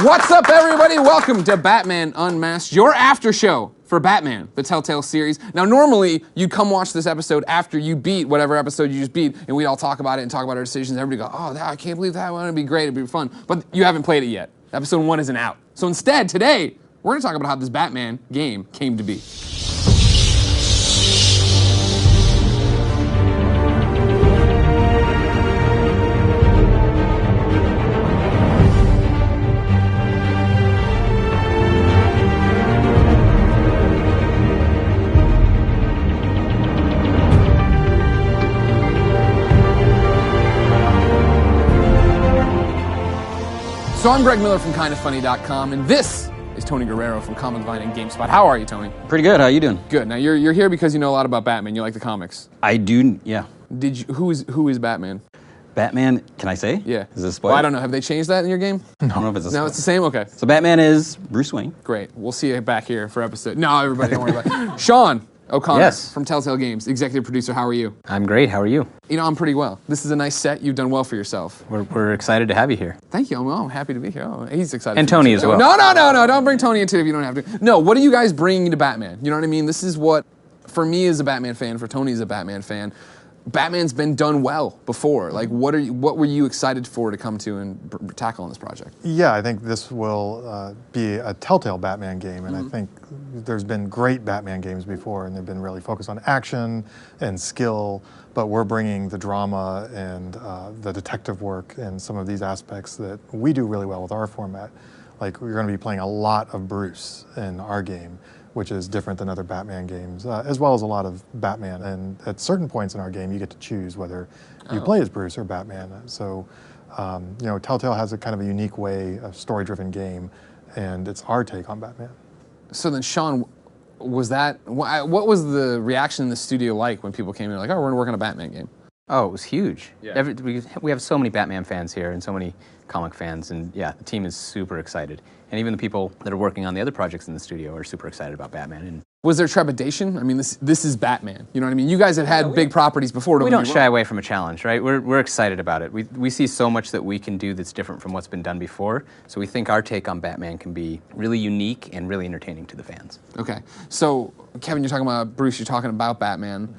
What's up, everybody? Welcome to Batman Unmasked, your after show for Batman, the Telltale series. Now, normally, you'd come watch this episode after you beat whatever episode you just beat, and we'd all talk about it and talk about our decisions. Everybody go, oh, I can't believe that one. It'd be great. It'd be fun. But you haven't played it yet. Episode 1 isn't out. So instead, today, we're going to talk about how this Batman game came to be. So I'm Greg Miller from KindaFunny.com, and this is Tony Guerrero from Comic Vine and GameSpot. How are you, Tony? Pretty good. How you doing? Good. Now you're here because you know a lot about Batman. You like the comics. I do. Yeah. Who is Batman? Batman. Can I say? Yeah. Is this a spoiler? Well, I don't know. Have they changed that in your game? I don't know if it's a spoiler. No, it's the same. Okay. So Batman is Bruce Wayne. Great. We'll see you back here for episode. No, everybody, don't worry about it. Sean O'Connor Yes. from Telltale Games, executive producer. How are you? I'm great. How are you? You know, I'm pretty well. This is a nice set. You've done well for yourself. We're excited to have you here. Thank you. I'm happy to be here. Oh, he's excited. And Tony as well. No. Don't bring Tony into it if you don't have to. No, what are you guys bringing to Batman? You know what I mean? This is what, for me as a Batman fan, for Tony as a Batman fan, Batman's been done well before. Like, what were you excited for to come to and tackle on this project? Yeah, I think this will be a Telltale Batman game, and I think there's been great Batman games before, and they've been really focused on action and skill, but we're bringing the drama and the detective work and some of these aspects that we do really well with our format. Like, we're going to be playing a lot of Bruce in our game, which is different than other Batman games, as well as a lot of Batman. And at certain points in our game, you get to choose whether you play as Bruce or Batman. So, you know, Telltale has a kind of a unique way, a story-driven game, and it's our take on Batman. So then, Sean, what was the reaction in the studio like when people came in like, oh, we're going to work on a Batman game? Oh, it was huge. Yeah. We have so many Batman fans here and so many comic fans, and yeah, the team is super excited. And even the people that are working on the other projects in the studio are super excited about Batman. And was there trepidation? I mean, this is Batman. You know what I mean? You guys have had big properties before. We don't shy away from a challenge, right? We're excited about it. We see so much that we can do that's different from what's been done before. So we think our take on Batman can be really unique and really entertaining to the fans. Okay. So, Kevin, you're talking about Bruce, you're talking about Batman.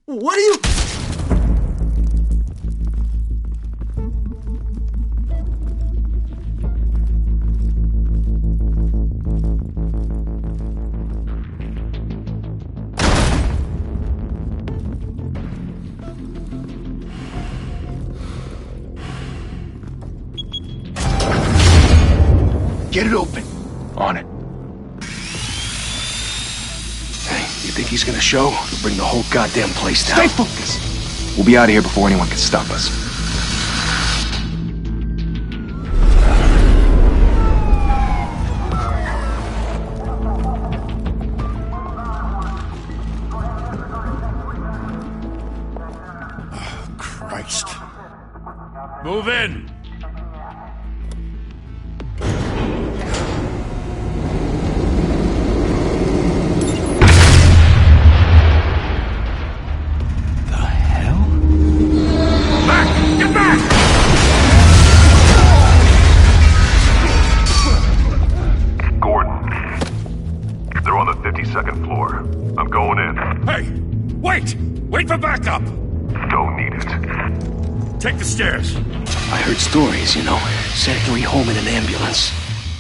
What are you... Get it open. On it. Hey, you think he's gonna show? We'll bring the whole goddamn place down. Stay focused. We'll be out of here before anyone can stop us. Move in. The hell? Back! Get back! Gordon, they're on the 52nd floor. I'm going in. Hey! Wait! Wait for backup! Don't need it. Take the stairs. I heard stories, Sent 3 home in an ambulance.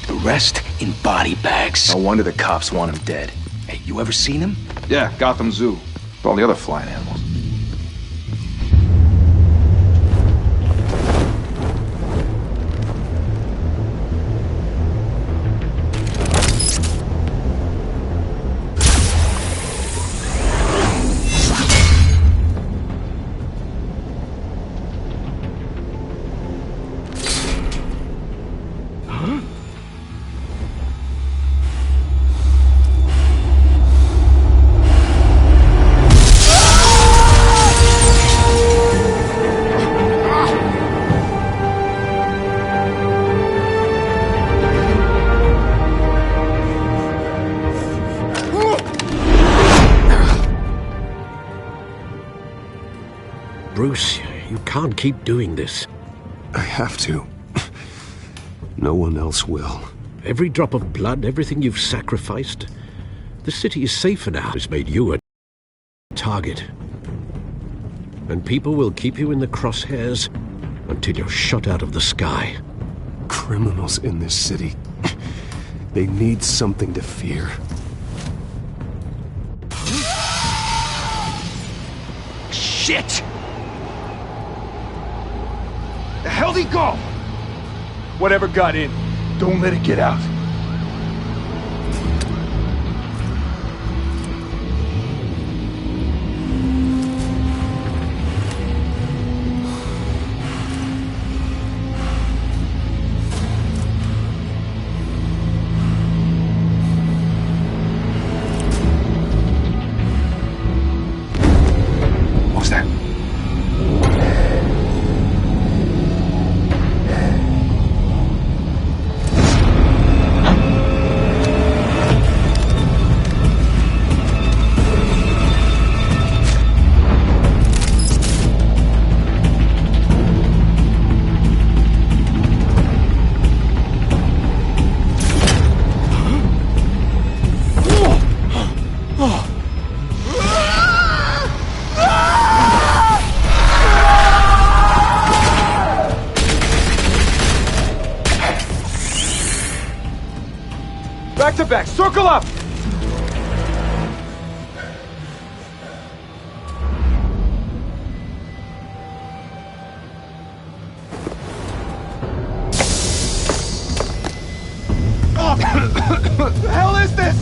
The rest in body bags. No wonder the cops want him dead. Hey, you ever seen him? Yeah, Gotham Zoo. With all the other flying animals. Bruce, you can't keep doing this. I have to. No one else will. Every drop of blood, everything you've sacrificed. The city is safer now. It's made you a target. And people will keep you in the crosshairs until you're shot out of the sky. Criminals in this city. They need something to fear. Shit! The hell'd he go? Whatever got in, don't let it get out. What was that? Back to back, circle up! What the hell is this?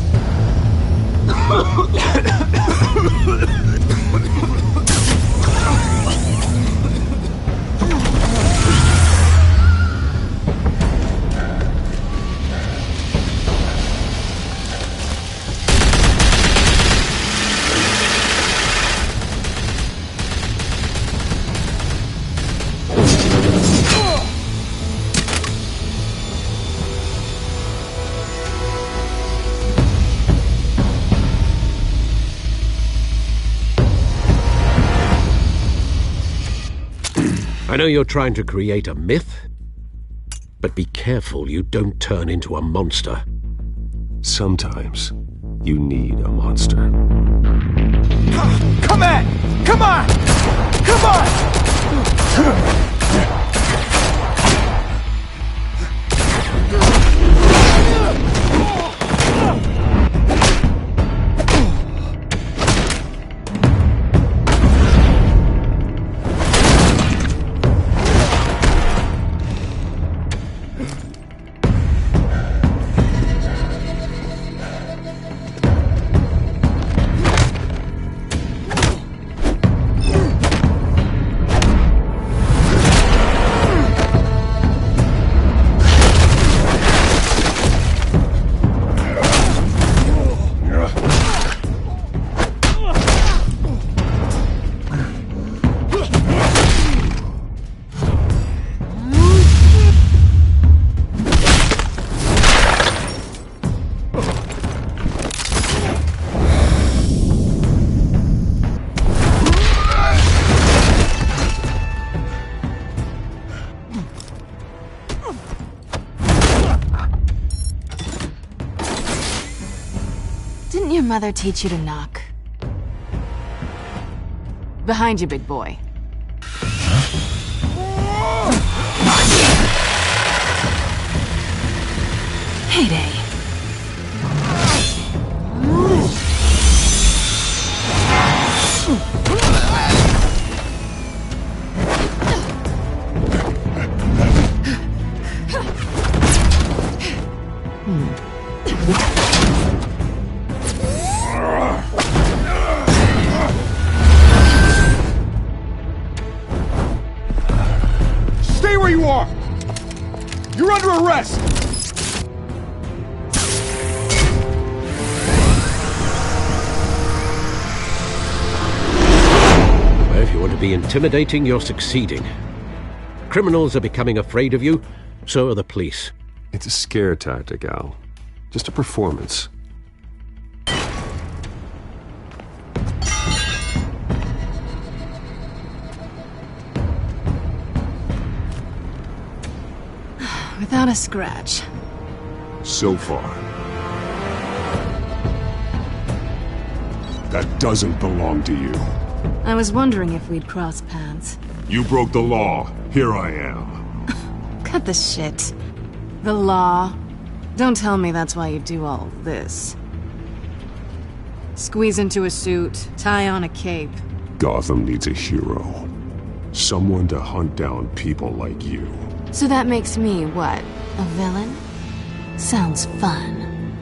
I know you're trying to create a myth, but be careful you don't turn into a monster. Sometimes you need a monster. Come on! Come on! Come on! Didn't your mother teach you to knock? Behind you, big boy. Heyday. Stay where you are! You're under arrest! Well, if you want to be intimidating, you're succeeding. Criminals are becoming afraid of you, so are the police. It's a scare tactic, Al. Just a performance. Without a scratch. So far. That doesn't belong to you. I was wondering if we'd cross paths. You broke the law. Here I am. Cut the shit. The law. Don't tell me that's why you do all this. Squeeze into a suit, tie on a cape. Gotham needs a hero. Someone to hunt down people like you. So that makes me, what, a villain? Sounds fun.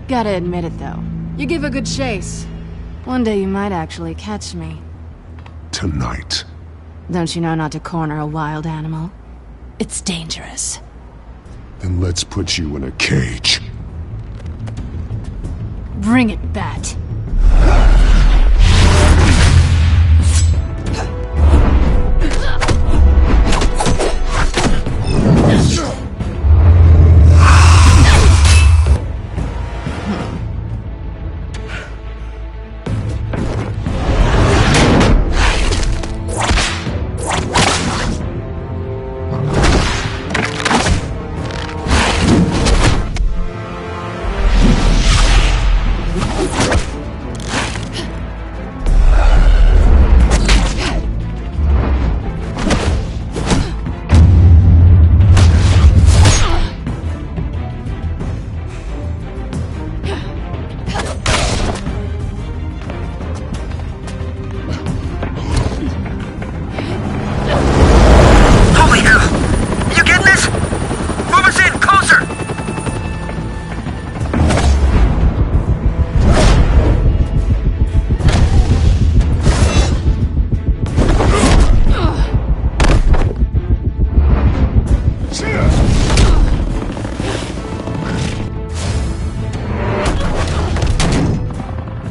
Gotta admit it, though. You give a good chase. One day you might actually catch me. Tonight. Don't you know not to corner a wild animal? It's dangerous. Then let's put you in a cage. Bring it, Bat.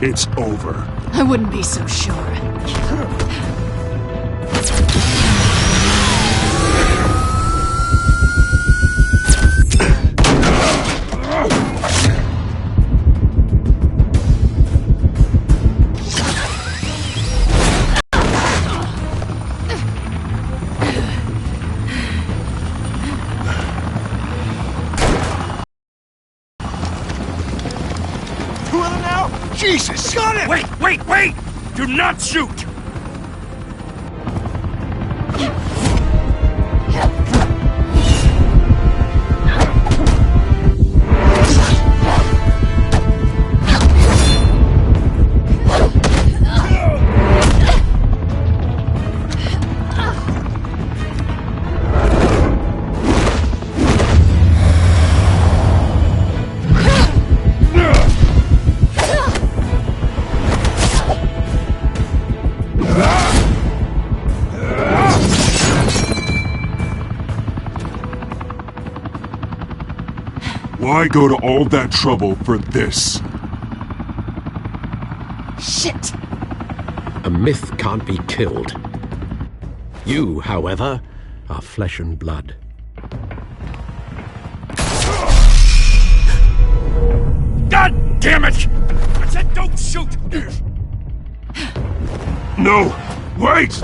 It's over. I wouldn't be so sure. Jesus! Got it! Wait! Do not shoot! Why go to all that trouble for this? Shit! A myth can't be killed. You, however, are flesh and blood. God damn it! I said don't shoot! No! Wait!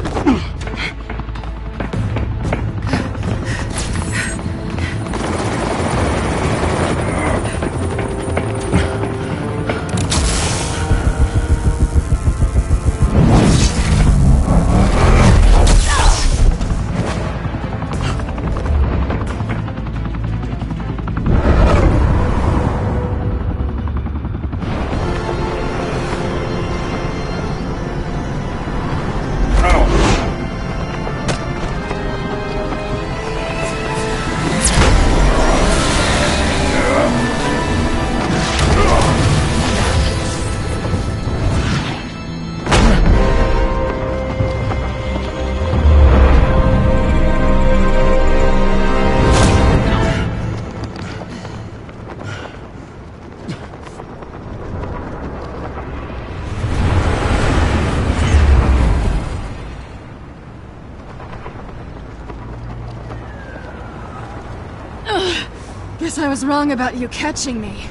Guess I was wrong about you catching me.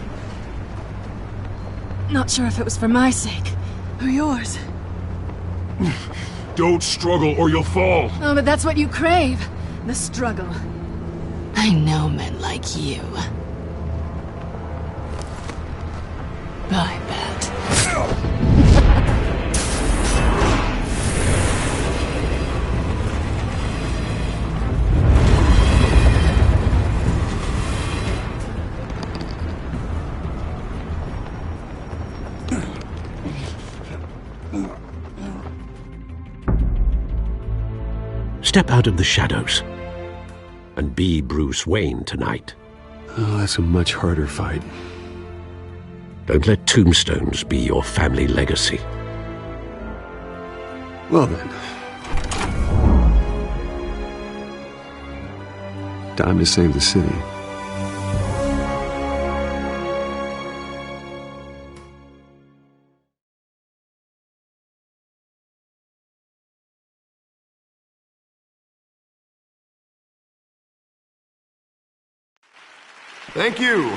Not sure if it was for my sake, or yours. Don't struggle or you'll fall. Oh, but that's what you crave. The struggle. I know men like you. I bet. Step out of the shadows and be Bruce Wayne tonight. Oh, that's a much harder fight. Don't let tombstones be your family legacy. Well then. Time to save the city. Thank you.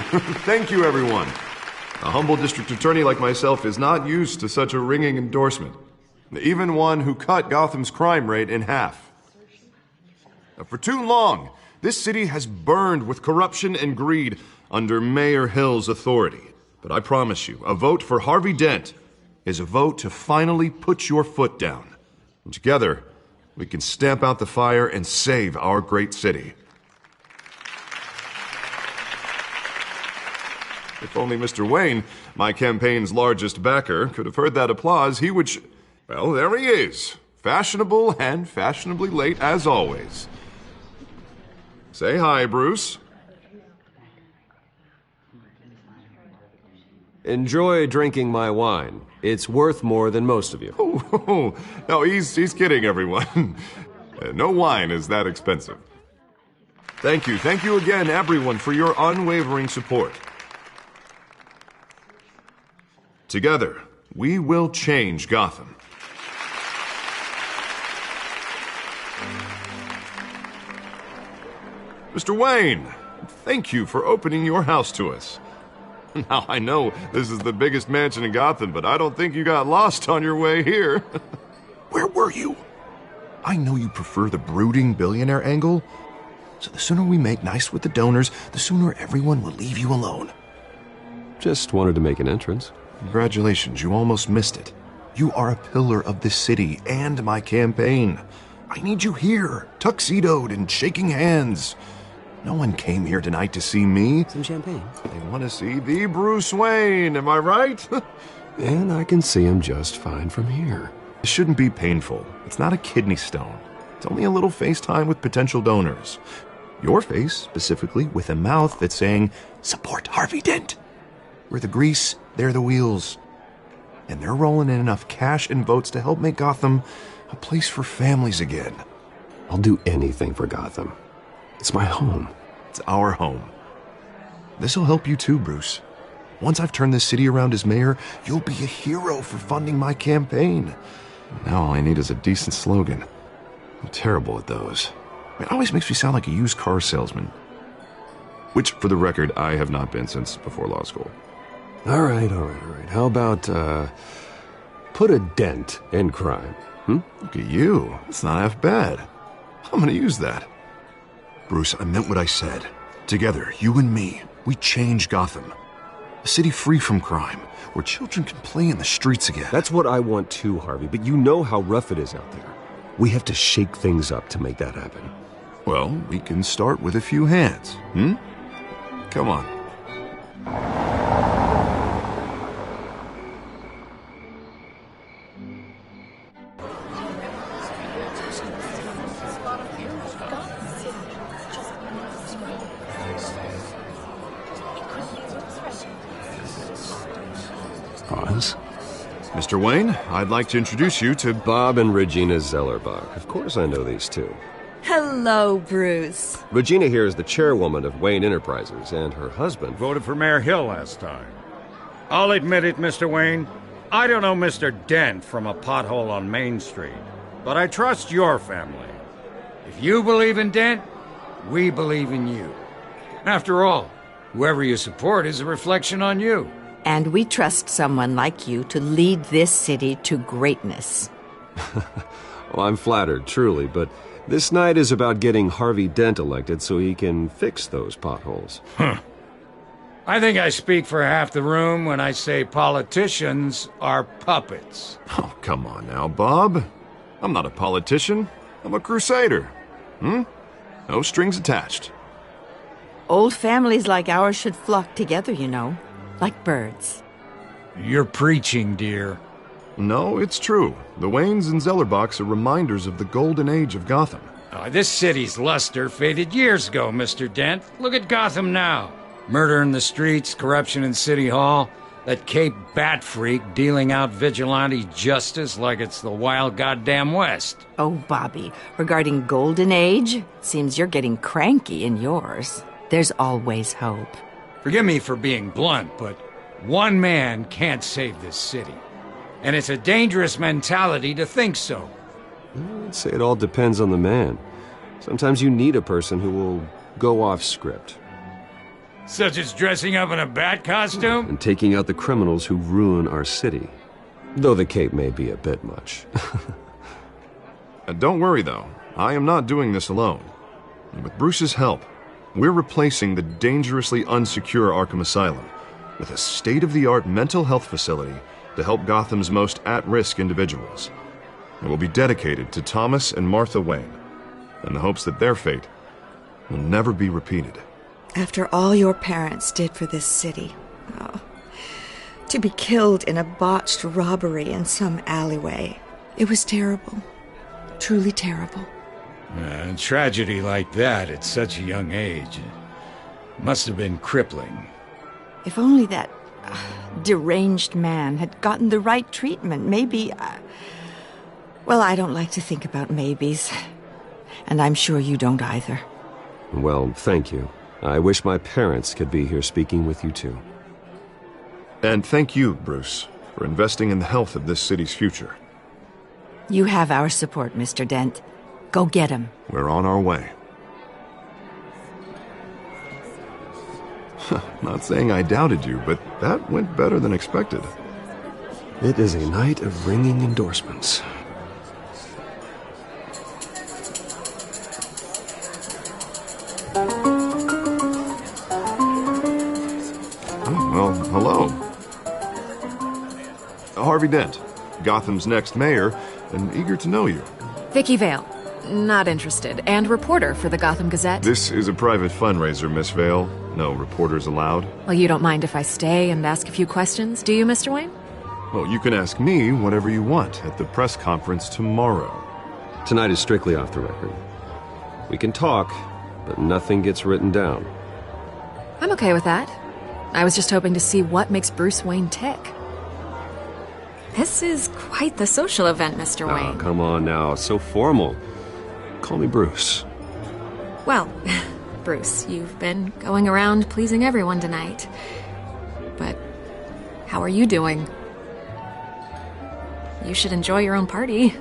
Thank you, everyone. A humble district attorney like myself is not used to such a ringing endorsement. Even one who cut Gotham's crime rate in half. For too long, this city has burned with corruption and greed under Mayor Hill's authority. But I promise you, a vote for Harvey Dent is a vote to finally put your foot down. And together, we can stamp out the fire and save our great city. If only Mr. Wayne, my campaign's largest backer, could have heard that applause, he would... Well, there he is. Fashionable and fashionably late as always. Say hi, Bruce. Enjoy drinking my wine. It's worth more than most of you. Oh, no, he's kidding, everyone. No wine is that expensive. Thank you again, everyone, for your unwavering support. Together, we will change Gotham. Mr. Wayne, thank you for opening your house to us. Now, I know this is the biggest mansion in Gotham, but I don't think you got lost on your way here. Where were you? I know you prefer the brooding billionaire angle, so the sooner we make nice with the donors, the sooner everyone will leave you alone. Just wanted to make an entrance. Congratulations, you almost missed it. You are a pillar of this city and my campaign. I need you here, tuxedoed and shaking hands. No one came here tonight to see me. Some champagne. They want to see the Bruce Wayne, am I right? And I can see him just fine from here. It shouldn't be painful. It's not a kidney stone. It's only a little FaceTime with potential donors. Your face, specifically, with a mouth that's saying, support Harvey Dent. We're the grease, they're the wheels. And they're rolling in enough cash and votes to help make Gotham a place for families again. I'll do anything for Gotham. It's my home. It's our home. This'll help you too, Bruce. Once I've turned this city around as mayor, you'll be a hero for funding my campaign. Now all I need is a decent slogan. I'm terrible at those. It always makes me sound like a used car salesman. Which, for the record, I have not been since before law school. All right. How about, put a dent in crime? Look at you. It's not half bad. I'm gonna use that. Bruce, I meant what I said. Together, you and me, we change Gotham. A city free from crime, where children can play in the streets again. That's what I want too, Harvey, but you know how rough it is out there. We have to shake things up to make that happen. Well, we can start with a few hands, Come on. Pause. Mr. Wayne, I'd like to introduce you to Bob and Regina Zellerbach. Of course I know these two. Hello, Bruce. Regina here is the chairwoman of Wayne Enterprises, and her husband Voted for Mayor Hill last time. I'll admit it, Mr. Wayne. I don't know Mr. Dent from a pothole on Main Street, but I trust your family. If you believe in Dent, we believe in you. After all, whoever you support is a reflection on you. And we trust someone like you to lead this city to greatness. Well, I'm flattered, truly, but this night is about getting Harvey Dent elected so he can fix those potholes. I think I speak for half the room when I say politicians are puppets. Oh, come on now, Bob. I'm not a politician. I'm a crusader. No strings attached. Old families like ours should flock together, you know, like birds. You're preaching, dear. No, it's true. The Waynes and Zellerbachs are reminders of the golden age of Gotham. This city's luster faded years ago, Mr. Dent. Look at Gotham now. Murder in the streets, corruption in City Hall, that Cape Bat freak dealing out vigilante justice like it's the wild goddamn West. Oh, Bobby, regarding Golden Age, seems you're getting cranky in yours. There's always hope. Forgive me for being blunt, but one man can't save this city. And it's a dangerous mentality to think so. I'd say it all depends on the man. Sometimes you need a person who will go off script. Such as dressing up in a bat costume? And taking out the criminals who ruin our city. Though the cape may be a bit much. Don't worry, though. I am not doing this alone. And with Bruce's help, we're replacing the dangerously unsecure Arkham Asylum with a state-of-the-art mental health facility to help Gotham's most at-risk individuals. It will be dedicated to Thomas and Martha Wayne, in the hopes that their fate will never be repeated. After all your parents did for this city, to be killed in a botched robbery in some alleyway, it was terrible. Truly terrible. A tragedy like that at such a young age must have been crippling. If only that deranged man had gotten the right treatment, maybe... Well, I don't like to think about maybes. And I'm sure you don't either. Well, thank you. I wish my parents could be here speaking with you too. And thank you, Bruce, for investing in the health of this city's future. You have our support, Mr. Dent. Go get him. We're on our way. Not saying I doubted you, but that went better than expected. It is a night of ringing endorsements. Well, hello. Harvey Dent, Gotham's next mayor, and eager to know you. Vicky Vale, not interested, and reporter for the Gotham Gazette. This is a private fundraiser, Miss Vale. No reporters allowed. Well, you don't mind if I stay and ask a few questions, do you, Mr. Wayne? Well, you can ask me whatever you want at the press conference tomorrow. Tonight is strictly off the record. We can talk, but nothing gets written down. I'm okay with that. I was just hoping to see what makes Bruce Wayne tick. This is quite the social event, Mr. Wayne. Oh, come on now. So formal. Call me Bruce. Well, Bruce, you've been going around pleasing everyone tonight. But how are you doing? You should enjoy your own party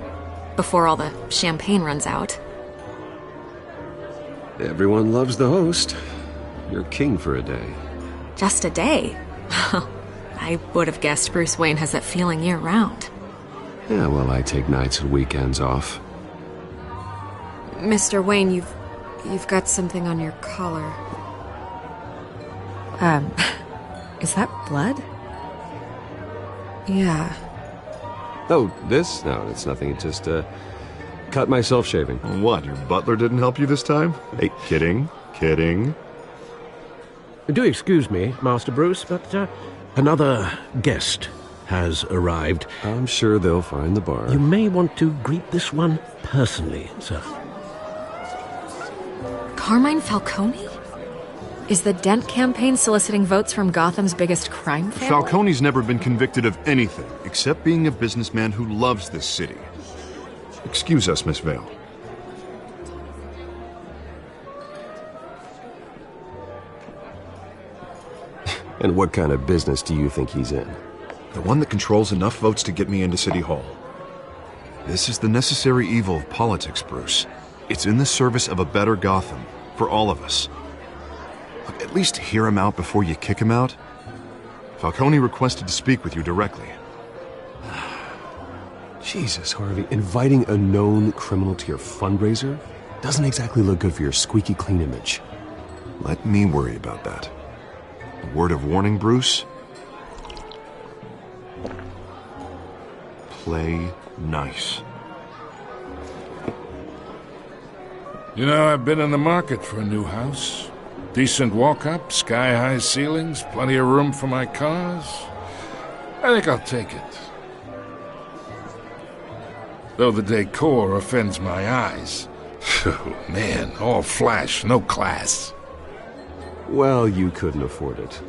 before all the champagne runs out. Everyone loves the host. You're king for a day. Just a day? I would have guessed Bruce Wayne has that feeling year-round. Yeah, well, I take nights and weekends off. Mr. Wayne, you've got something on your collar. Is that blood? Yeah. Oh, this? No, it's nothing. It just, cut myself shaving. What, your butler didn't help you this time? Hey, kidding. Do excuse me, Master Bruce, but another guest has arrived. I'm sure they'll find the bar. You may want to greet this one personally, sir. Carmine Falcone? Is the Dent campaign soliciting votes from Gotham's biggest crime family? Falcone's never been convicted of anything except being a businessman who loves this city. Excuse us, Miss Vale. And what kind of business do you think he's in? The one that controls enough votes to get me into City Hall. This is the necessary evil of politics, Bruce. It's in the service of a better Gotham, for all of us. Look, at least hear him out before you kick him out? Falcone requested to speak with you directly. Jesus, Harvey, inviting a known criminal to your fundraiser doesn't exactly look good for your squeaky clean image. Let me worry about that. A word of warning, Bruce? Play nice. You know, I've been in the market for a new house. Decent walk-up, sky-high ceilings, plenty of room for my cars. I think I'll take it. Though the decor offends my eyes. Oh, man, all flash, no class. Well, you couldn't afford it.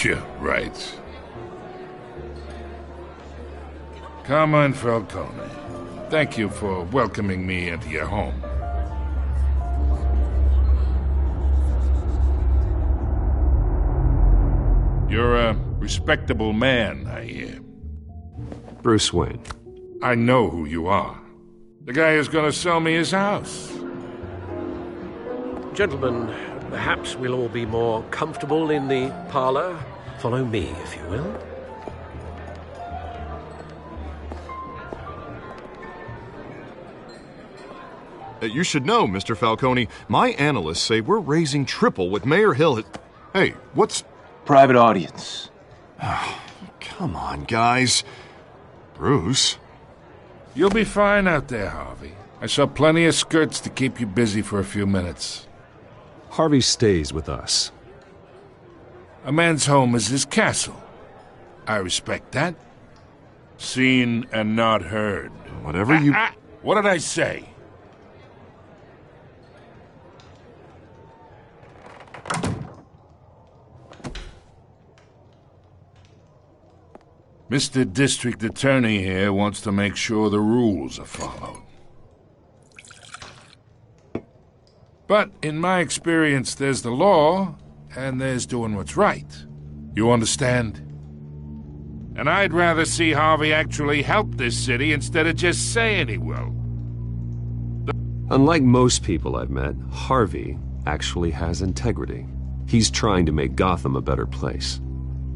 Yeah, right. Carmine Falcone, thank you for welcoming me into your home. You're a respectable man, I hear. Bruce Wayne. I know who you are. The guy who's going to sell me his house. Gentlemen, perhaps we'll all be more comfortable in the parlor. Follow me, if you will. You should know, Mr. Falcone, my analysts say we're raising triple what Mayor Hill had... Hey, what's... Private audience. Oh, come on, guys. Bruce? You'll be fine out there, Harvey. I saw plenty of skirts to keep you busy for a few minutes. Harvey stays with us. A man's home is his castle. I respect that. Seen and not heard. Whatever you... What did I say? Mr. District Attorney here wants to make sure the rules are followed. But in my experience, there's the law, and there's doing what's right. You understand? And I'd rather see Harvey actually help this city instead of just saying he will. Unlike most people I've met, Harvey actually has integrity. He's trying to make Gotham a better place.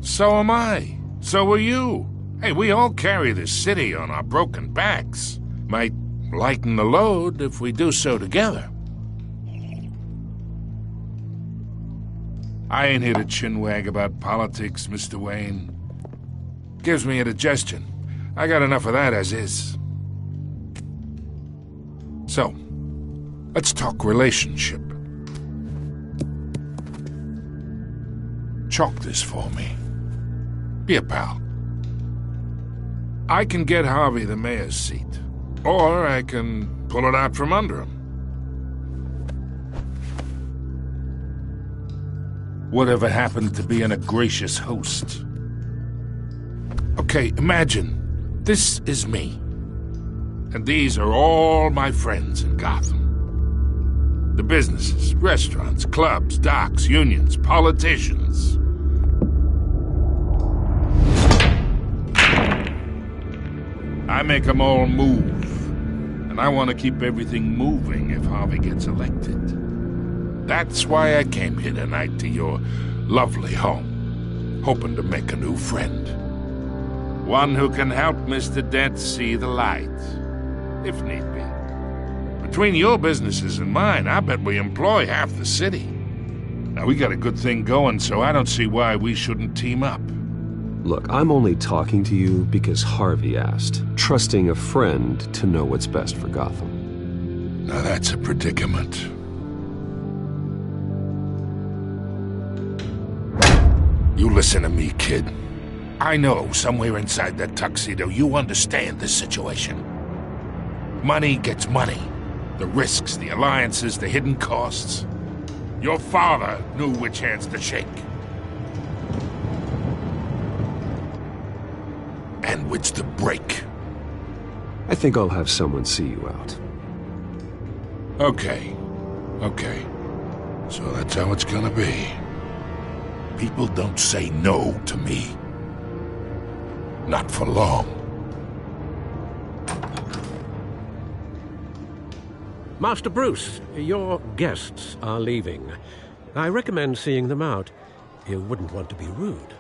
So am I. So are you. Hey, we all carry this city on our broken backs. Might lighten the load if we do so together. I ain't here to chinwag about politics, Mr. Wayne. Gives me indigestion. I got enough of that as is. So, let's talk relationship. Chalk this for me. Be a pal. I can get Harvey the mayor's seat, or I can pull it out from under him. Whatever happened to being a gracious host? Okay, imagine, this is me. And these are all my friends in Gotham. The businesses, restaurants, clubs, docks, unions, politicians. I make them all move. And I want to keep everything moving if Harvey gets elected. That's why I came here tonight to your lovely home, hoping to make a new friend. One who can help Mr. Dent see the light, if need be. Between your businesses and mine, I bet we employ half the city. Now, we got a good thing going, so I don't see why we shouldn't team up. Look, I'm only talking to you because Harvey asked, trusting a friend to know what's best for Gotham. Now that's a predicament. You listen to me, kid. I know somewhere inside that tuxedo you understand this situation. Money gets money. The risks, the alliances, the hidden costs. Your father knew which hands to shake. And which to break. I think I'll have someone see you out. Okay. So that's how it's gonna be. People don't say no to me. Not for long. Master Bruce, your guests are leaving. I recommend seeing them out. You wouldn't want to be rude.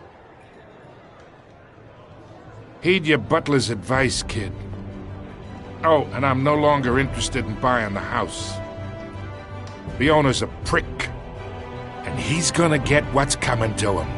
Heed your butler's advice, kid. Oh, and I'm no longer interested in buying the house. The owner's a prick, and he's gonna get what's coming to him.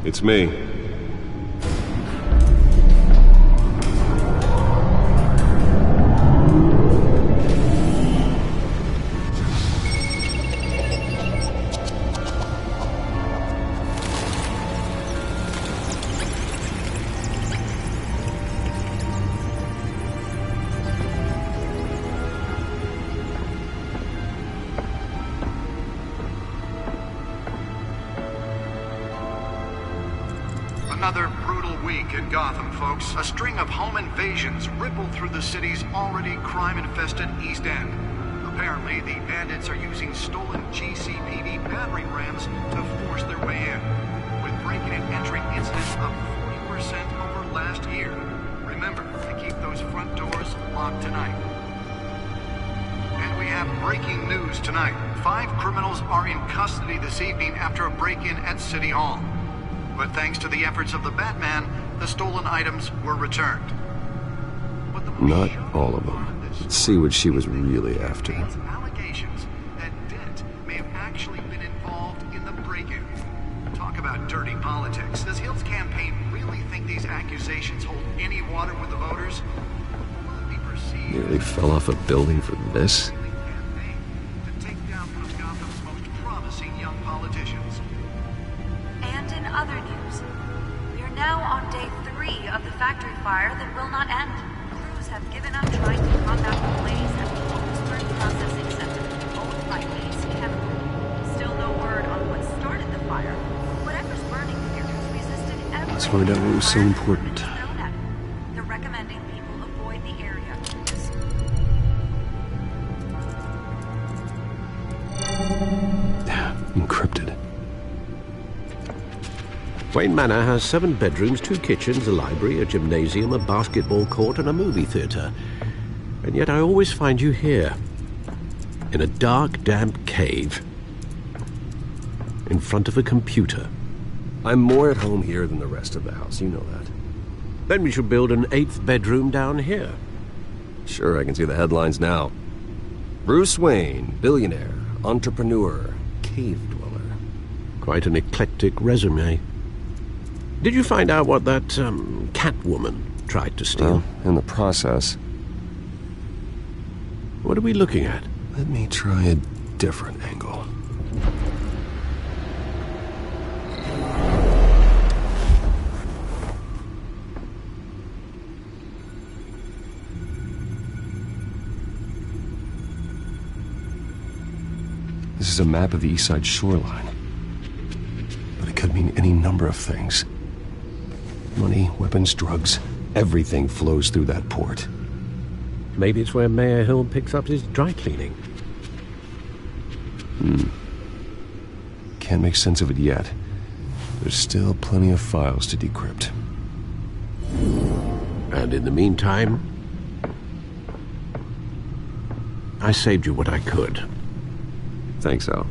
It's me. Another brutal week in Gotham, folks. A string of home invasions rippled through the city's already crime-infested East End. Apparently, the bandits are using stolen GCPD battering rams to force their way in, with break-in and entry incidents up 40% over last year. Remember to keep those front doors locked tonight. And we have breaking news tonight. 5 criminals are in custody this evening after a break-in at City Hall. But thanks to the efforts of the Batman, the stolen items were returned. Not all of them. Let's see what she was really after. Allegations that Dent may have actually been involved in the break-in. Talk about dirty politics. Does Hill's campaign really think these accusations hold any water with the voters? Will it be perceived Nearly fell off a building for this? to take down one of Gotham's most promising young politicians? And in other news, we are now on day 3 of the factory fire that will not end. Crews have given up trying to combat the blaze at the Williamsburg Processing Center, owned by Ace Chemical. Still no word on what started the fire. Whatever's burning here has resisted every... Let's find out what was so important. They're recommending people avoid the area. Encrypted. Wayne Manor has 7 bedrooms, 2 kitchens, a library, a gymnasium, a basketball court, and a movie theatre. And yet I always find you here, in a dark, damp cave, in front of a computer. I'm more at home here than the rest of the house, you know that. Then we should build an 8th bedroom down here. Sure, I can see the headlines now. Bruce Wayne, billionaire, entrepreneur, cave dweller. Quite an eclectic resume. Did you find out what that, Catwoman tried to steal? Well, in the process. What are we looking at? Let me try a different angle. This is a map of the East Side shoreline. But it could mean any number of things. Money, weapons, drugs, everything flows through that port. Maybe it's where Mayor Hill picks up his dry cleaning. Can't make sense of it yet. There's still plenty of files to decrypt. And in the meantime, I saved you what I could. Thanks, Al.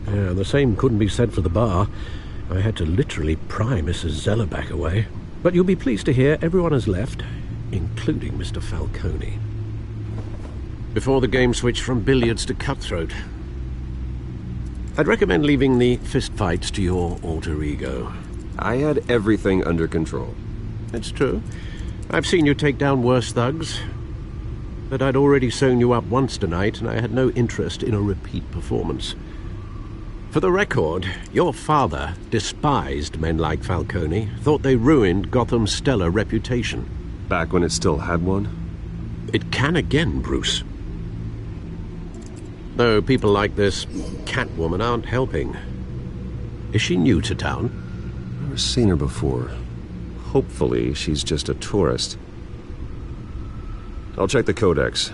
Yeah, the same couldn't be said for the bar. I had to literally pry Mrs. Zellerback away. But you'll be pleased to hear everyone has left, including Mr. Falcone. Before the game switched from billiards to cutthroat. I'd recommend leaving the fistfights to your alter ego. I had everything under control. It's true. I've seen you take down worse thugs. But I'd already sewn you up once tonight, and I had no interest in a repeat performance. For the record, your father despised men like Falcone, thought they ruined Gotham's stellar reputation. Back when it still had one? It can again, Bruce. Though people like this Catwoman aren't helping. Is she new to town? Never seen her before. Hopefully, she's just a tourist. I'll check the codex.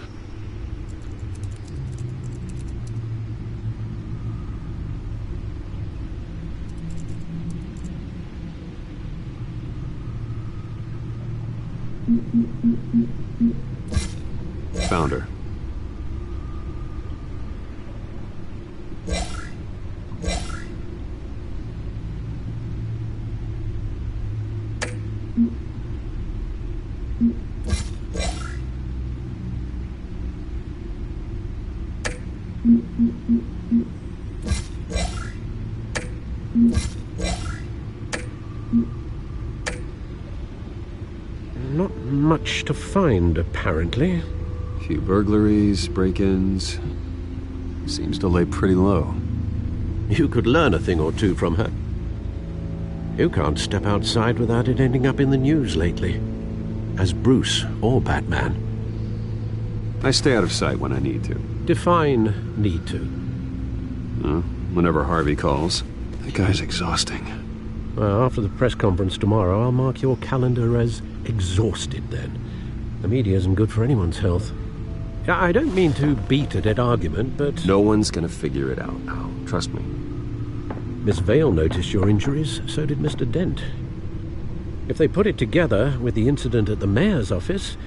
Found her. Not much to find, apparently. Few burglaries, break-ins. Seems to lay pretty low. You could learn a thing or two from her. You can't step outside without it ending up in the news lately. As Bruce or Batman. I stay out of sight when I need to. Define need to. Whenever Harvey calls. That guy's exhausting. Well, after the press conference tomorrow, I'll mark your calendar as exhausted then. The media isn't good for anyone's health. I don't mean to beat a dead argument, but... No one's gonna figure it out now. Trust me. Miss Vale noticed your injuries, so did Mr. Dent. If they put it together with the incident at the mayor's office,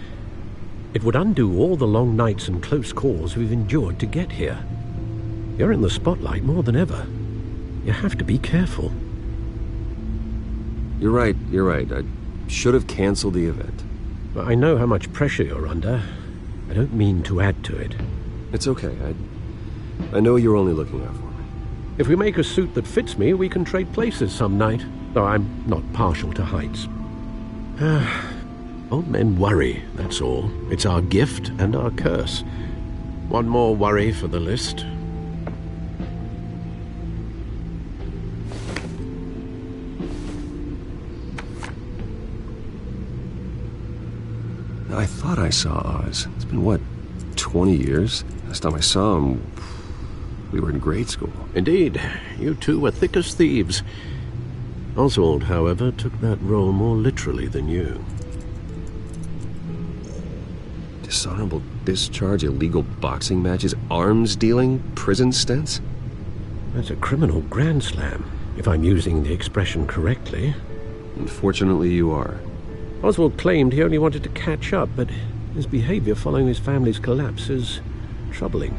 it would undo all the long nights and close calls we've endured to get here. You're in the spotlight more than ever. You have to be careful. You're right. I should have canceled the event. I know how much pressure you're under. I don't mean to add to it. It's okay. I know you're only looking out for me. If we make a suit that fits me, we can trade places some night. Though I'm not partial to heights. Old men worry, that's all. It's our gift and our curse. One more worry for the list. I thought I saw Oz. It's been, what, 20 years? Last time I saw him, we were in grade school. Indeed. You two were thick as thieves. Oswald, however, took that role more literally than you. Dishonorable discharge, illegal boxing matches, arms dealing, prison stints? That's a criminal grand slam, if I'm using the expression correctly. Unfortunately, you are. Oswald claimed he only wanted to catch up, but his behavior following his family's collapse is troubling.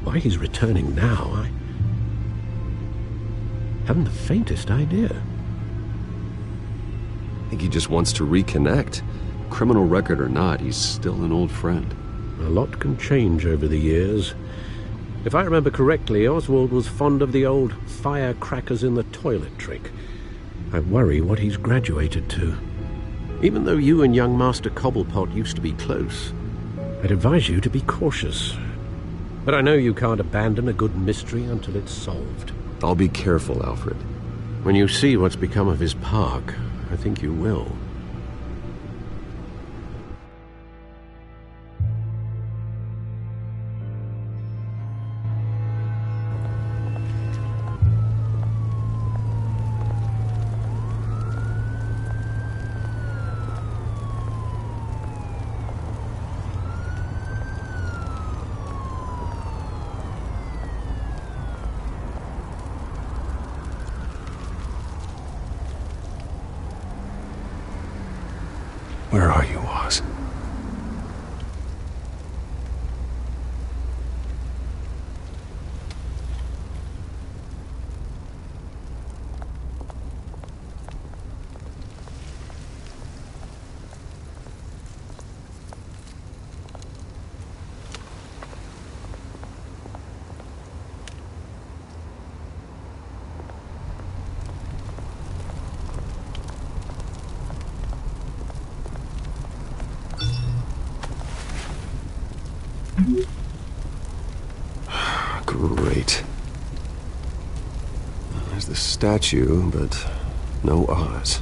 Why he's returning now, I haven't the faintest idea. I think he just wants to reconnect. Criminal record or not, he's still an old friend. A lot can change over the years. If I remember correctly, Oswald was fond of the old firecrackers in the toilet trick. I worry what he's graduated to. Even though you and young Master Cobblepot used to be close, I'd advise you to be cautious. But I know you can't abandon a good mystery until it's solved. I'll be careful, Alfred. When you see what's become of his park, I think you will. Where are you, Oz? Great. There's the statue, but no Oz.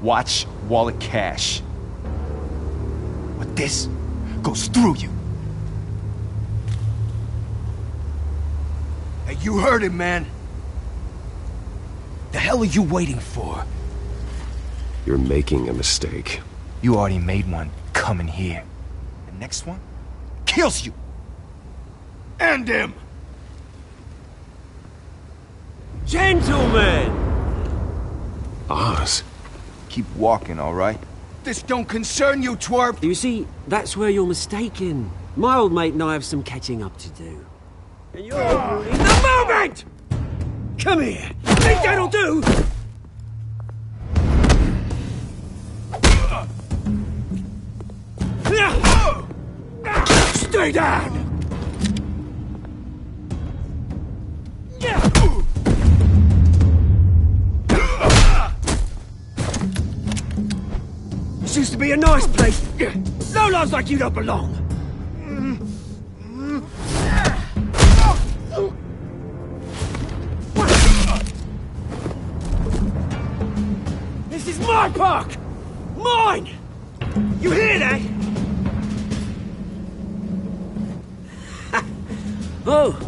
Watch wallet cash. But this goes through you. Hey, you heard it, man. The hell are you waiting for? You're making a mistake. You already made one coming here. The next one kills you. And him. Gentlemen! Oz. Keep walking, all right? This don't concern you, twerp! You see, that's where you're mistaken. My old mate and I have some catching up to do. And you're ruining the moment! Come here! Think that'll do? Stay down! This used to be a nice place. No loves like you don't belong. This is my park! Mine! You hear that? Oh,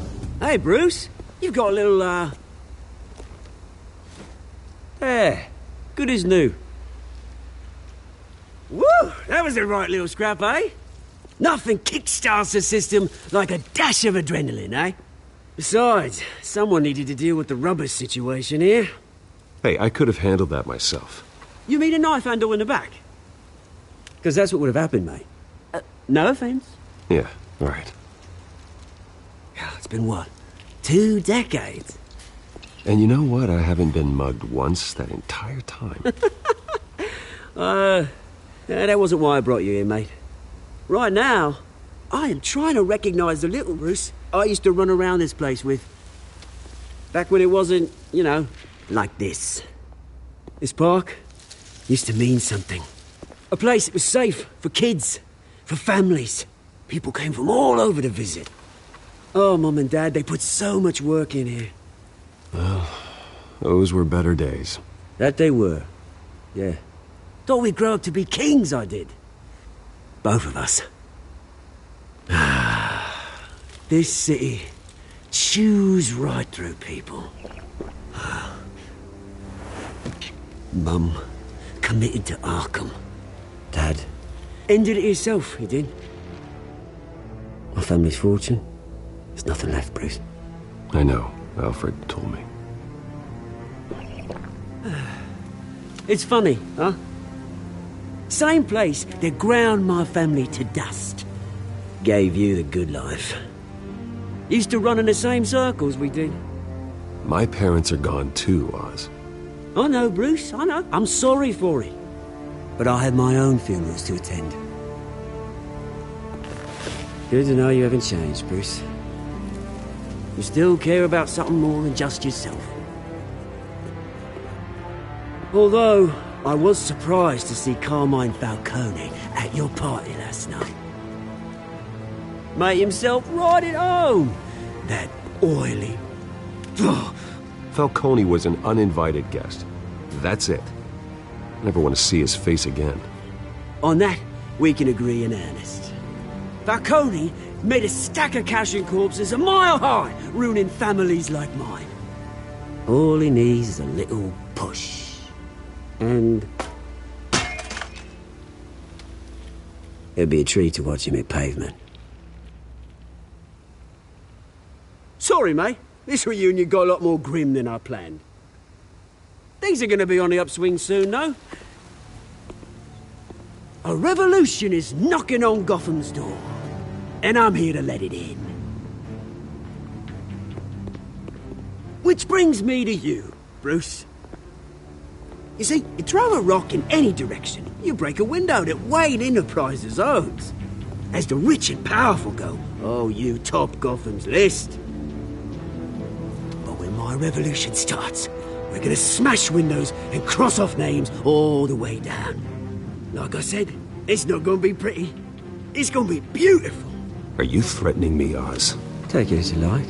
hey, Bruce. You've got a little, There. Good as new. Woo! That was the right little scrap, eh? Nothing kickstarts the system like a dash of adrenaline, eh? Besides, someone needed to deal with the rubber situation here. Hey, I could have handled that myself. You mean a knife handle in the back? Because that's what would have happened, mate. No offense. Yeah, right. It's been, what, 2 decades? And you know what? I haven't been mugged once that entire time. That wasn't why I brought you here, mate. Right now, I am trying to recognize the little Bruce I used to run around this place with. Back when it wasn't, you know, like this. This park used to mean something. A place that was safe for kids, for families. People came from all over to visit. Oh, Mum and Dad, they put so much work in here. Well, those were better days. That they were, yeah. Thought we'd grow up to be kings, I did. Both of us. This city chews right through people. Mum committed to Arkham. Dad ended it himself, he did. My family's fortune, there's nothing left, Bruce. I know. Alfred told me. It's funny, huh? Same place that ground my family to dust. Gave you the good life. Used to run in the same circles we did. My parents are gone too, Oz. I know, Bruce, I know. I'm sorry for it. But I had my own funerals to attend. Good to know you haven't changed, Bruce. You still care about something more than just yourself. Although, I was surprised to see Carmine Falcone at your party last night. Made himself right at home. That oily... Falcone was an uninvited guest. That's it. Never want to see his face again. On that, we can agree in earnest. Falcone made a stack of cash and corpses a mile high, ruining families like mine. All he needs is a little push. And... it'd be a treat to watch him hit pavement. Sorry, mate. This reunion got a lot more grim than I planned. Things are going to be on the upswing soon, though. A revolution is knocking on Gotham's door. And I'm here to let it in. Which brings me to you, Bruce. You see, you throw a rock in any direction, you break a window that Wayne Enterprises owns. As the rich and powerful go, oh, you top Gotham's list. But when my revolution starts, we're gonna smash windows and cross off names all the way down. Like I said, it's not gonna be pretty. It's gonna be beautiful. Are you threatening me, Oz? Take it as you like.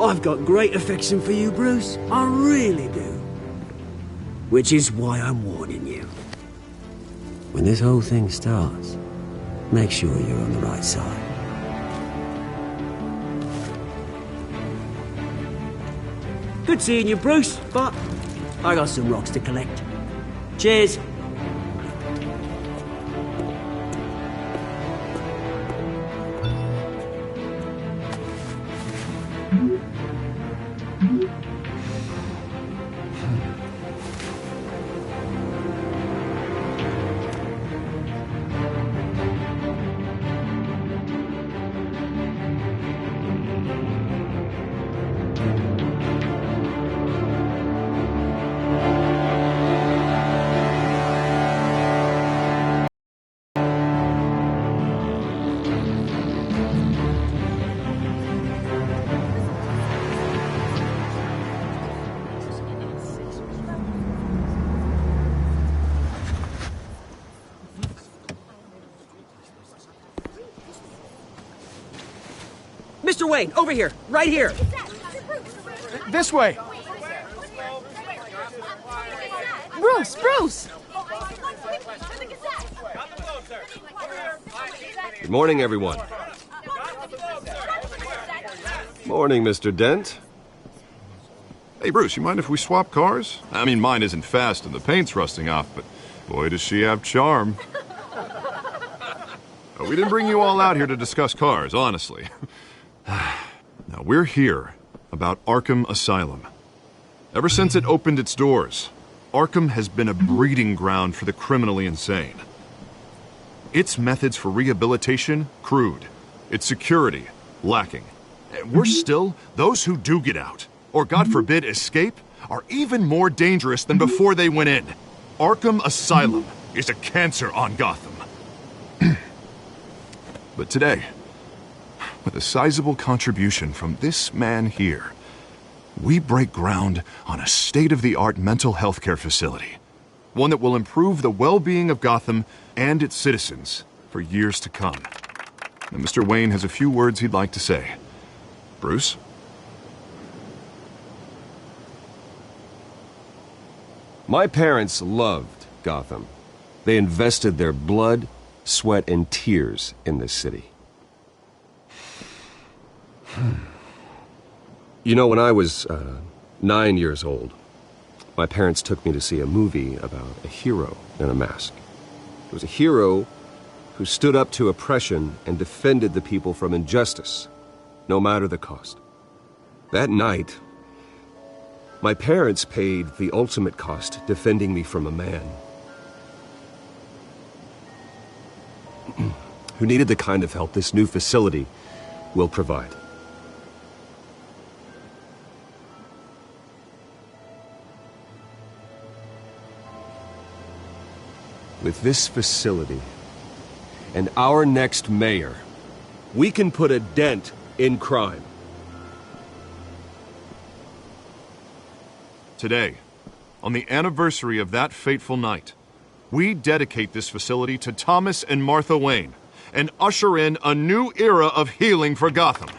I've got great affection for you, Bruce. I really do. Which is why I'm warning you. When this whole thing starts, make sure you're on the right side. Good seeing you, Bruce, but I got some rocks to collect. Cheers. Mr. Wayne, over here, right here. This way. Bruce! Good morning, everyone. Morning, Mr. Dent. Hey, Bruce, you mind if we swap cars? I mean, mine isn't fast and the paint's rusting off, but boy, does she have charm. We didn't bring you all out here to discuss cars, honestly. Now, we're here about Arkham Asylum. Ever since it opened its doors, Arkham has been a breeding ground for the criminally insane. Its methods for rehabilitation, crude. Its security, lacking. And worse still, those who do get out, or God forbid escape, are even more dangerous than before they went in. Arkham Asylum is a cancer on Gotham. But today, with a sizable contribution from this man here, we break ground on a state-of-the-art mental health care facility. One that will improve the well-being of Gotham and its citizens for years to come. And Mr. Wayne has a few words he'd like to say. Bruce? My parents loved Gotham. They invested their blood, sweat, and tears in this city. You know, when I was 9 years old, my parents took me to see a movie about a hero in a mask. It was a hero who stood up to oppression and defended the people from injustice, no matter the cost. That night, my parents paid the ultimate cost defending me from a man who needed the kind of help this new facility will provide. With this facility and our next mayor, we can put a dent in crime. Today, on the anniversary of that fateful night, we dedicate this facility to Thomas and Martha Wayne and usher in a new era of healing for Gotham.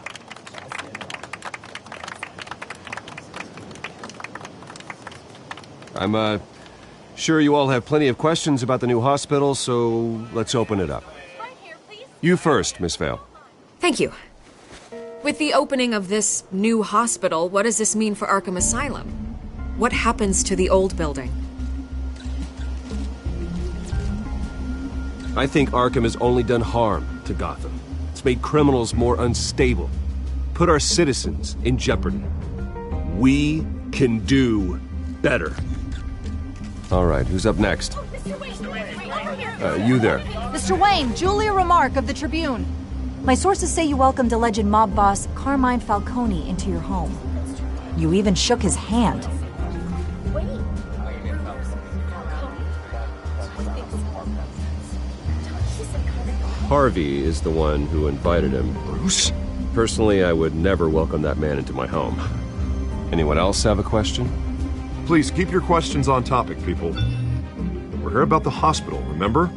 I'm sure you all have plenty of questions about the new hospital, so let's open it up. You first, Miss Vale. Thank you. With the opening of this new hospital, what does this mean for Arkham Asylum? What happens to the old building? I think Arkham has only done harm to Gotham. It's made criminals more unstable, put our citizens in jeopardy. We can do better. All right, who's up next? You there. Mr. Wayne, Julia Remark of the Tribune. My sources say you welcomed alleged mob boss Carmine Falcone into your home. You even shook his hand. Harvey is the one who invited him. Bruce? Personally, I would never welcome that man into my home. Anyone else have a question? Please keep your questions on topic, people. We're here about the hospital, remember?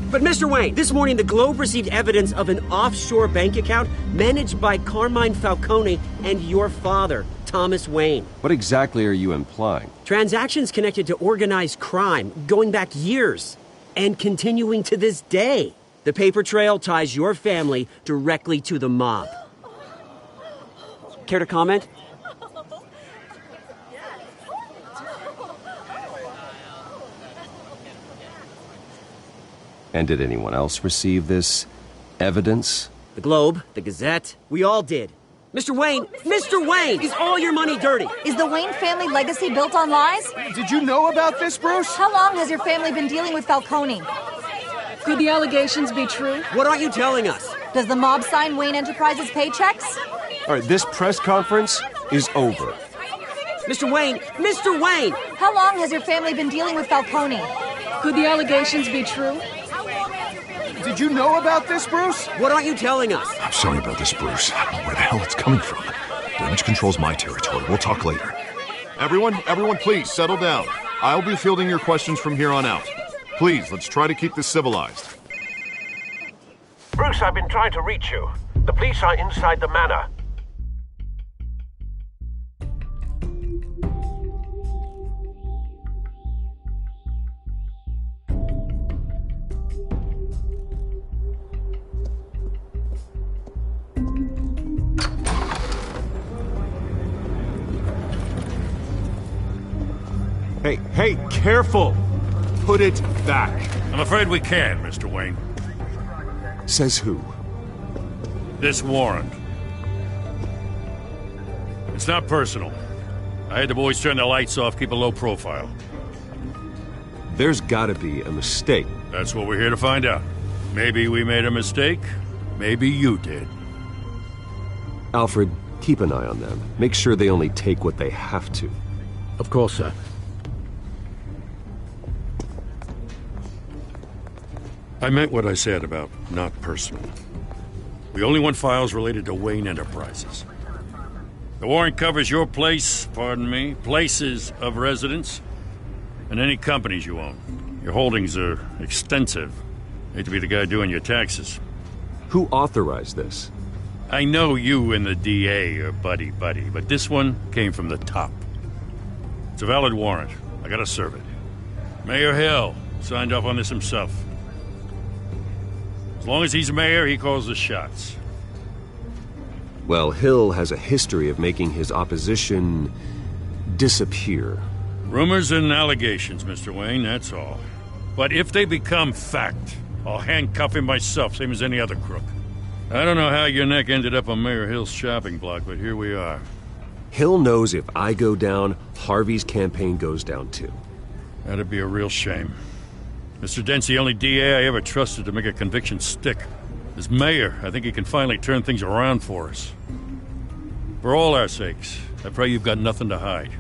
But Mr. Wayne, this morning the Globe received evidence of an offshore bank account managed by Carmine Falcone and your father, Thomas Wayne. What exactly are you implying? Transactions connected to organized crime going back years and continuing to this day. The paper trail ties your family directly to the mob. Care to comment? And did anyone else receive this evidence? The Globe, the Gazette, we all did. Mr. Wayne, is all your money dirty? Is the Wayne family legacy built on lies? Did you know about this, Bruce? How long has your family been dealing with Falcone? Could the allegations be true? What aren't you telling us? Does the mob sign Wayne Enterprises paychecks? All right, this press conference is over. Mr. Wayne! How long has your family been dealing with Falcone? Could the allegations be true? Did you know about this, Bruce? What aren't you telling us? I'm sorry about this, Bruce. I don't know where the hell it's coming from. Damage control's my territory. We'll talk later. Everyone, please settle down. I'll be fielding your questions from here on out. Please, let's try to keep this civilized. Bruce, I've been trying to reach you. The police are inside the manor. Hey, careful! Put it back. I'm afraid we can't, Mr. Wayne. Says who? This warrant. It's not personal. I had the boys turn the lights off, keep a low profile. There's gotta be a mistake. That's what we're here to find out. Maybe we made a mistake. Maybe you did. Alfred, keep an eye on them. Make sure they only take what they have to. Of course, sir. I meant what I said about not personal. We only want files related to Wayne Enterprises. The warrant covers your places of residence, and any companies you own. Your holdings are extensive. Hate to be the guy doing your taxes. Who authorized this? I know you and the DA are buddy-buddy, but this one came from the top. It's a valid warrant. I gotta serve it. Mayor Hill signed off on this himself. As long as he's mayor, he calls the shots. Well, Hill has a history of making his opposition disappear. Rumors and allegations, Mr. Wayne, that's all. But if they become fact, I'll handcuff him myself, same as any other crook. I don't know how your neck ended up on Mayor Hill's shopping block, but here we are. Hill knows if I go down, Harvey's campaign goes down too. That'd be a real shame. Mr. Dent's the only DA I ever trusted to make a conviction stick. As mayor, I think he can finally turn things around for us. For all our sakes, I pray you've got nothing to hide.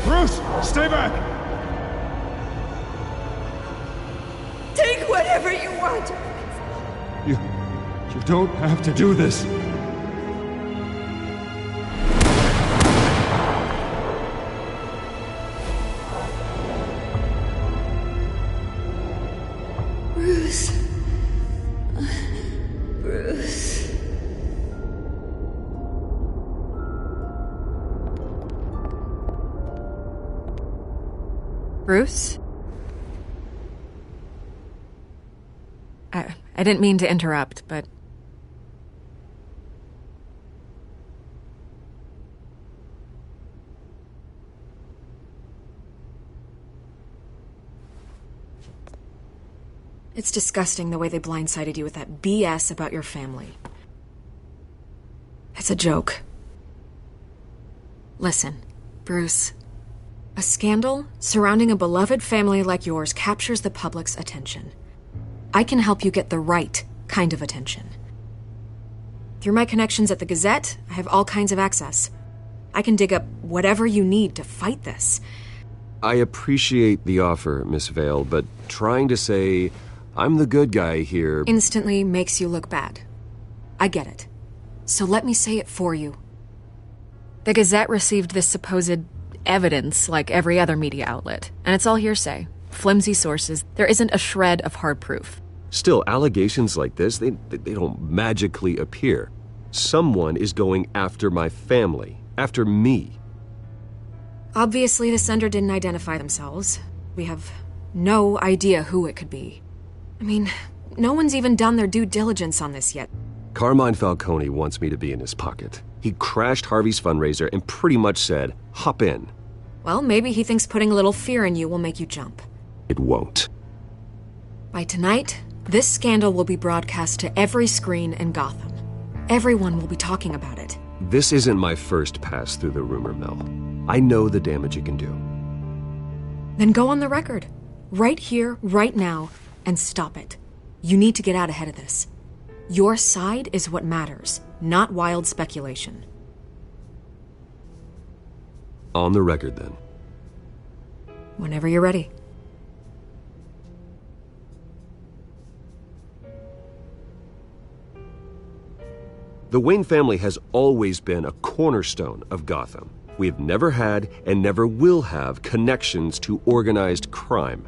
Bruce, stay back! Take whatever you want. You don't have to do this. Bruce. Bruce. Bruce? I didn't mean to interrupt, but... It's disgusting the way they blindsided you with that BS about your family. It's a joke. Listen, Bruce. A scandal surrounding a beloved family like yours captures the public's attention. I can help you get the right kind of attention. Through my connections at the Gazette, I have all kinds of access. I can dig up whatever you need to fight this. I appreciate the offer, Miss Vale, but trying to say I'm the good guy here instantly makes you look bad. I get it. So let me say it for you. The Gazette received this supposed evidence like every other media outlet, and it's all hearsay. Flimsy sources. There isn't a shred of hard proof. Still, allegations like this, they don't magically appear. Someone is going after my family, after me. Obviously, the sender didn't identify themselves. We have no idea who it could be. I mean, no one's even done their due diligence on this yet. Carmine Falcone wants me to be in his pocket. He crashed Harvey's fundraiser and pretty much said, hop in. Well, maybe he thinks putting a little fear in you will make you jump. It won't. By tonight, this scandal will be broadcast to every screen in Gotham. Everyone will be talking about it. This isn't my first pass through the rumor mill. I know the damage it can do. Then go on the record. Right here, right now, and stop it. You need to get out ahead of this. Your side is what matters, not wild speculation. On the record, then. Whenever you're ready. The Wayne family has always been a cornerstone of Gotham. We have never had and never will have connections to organized crime.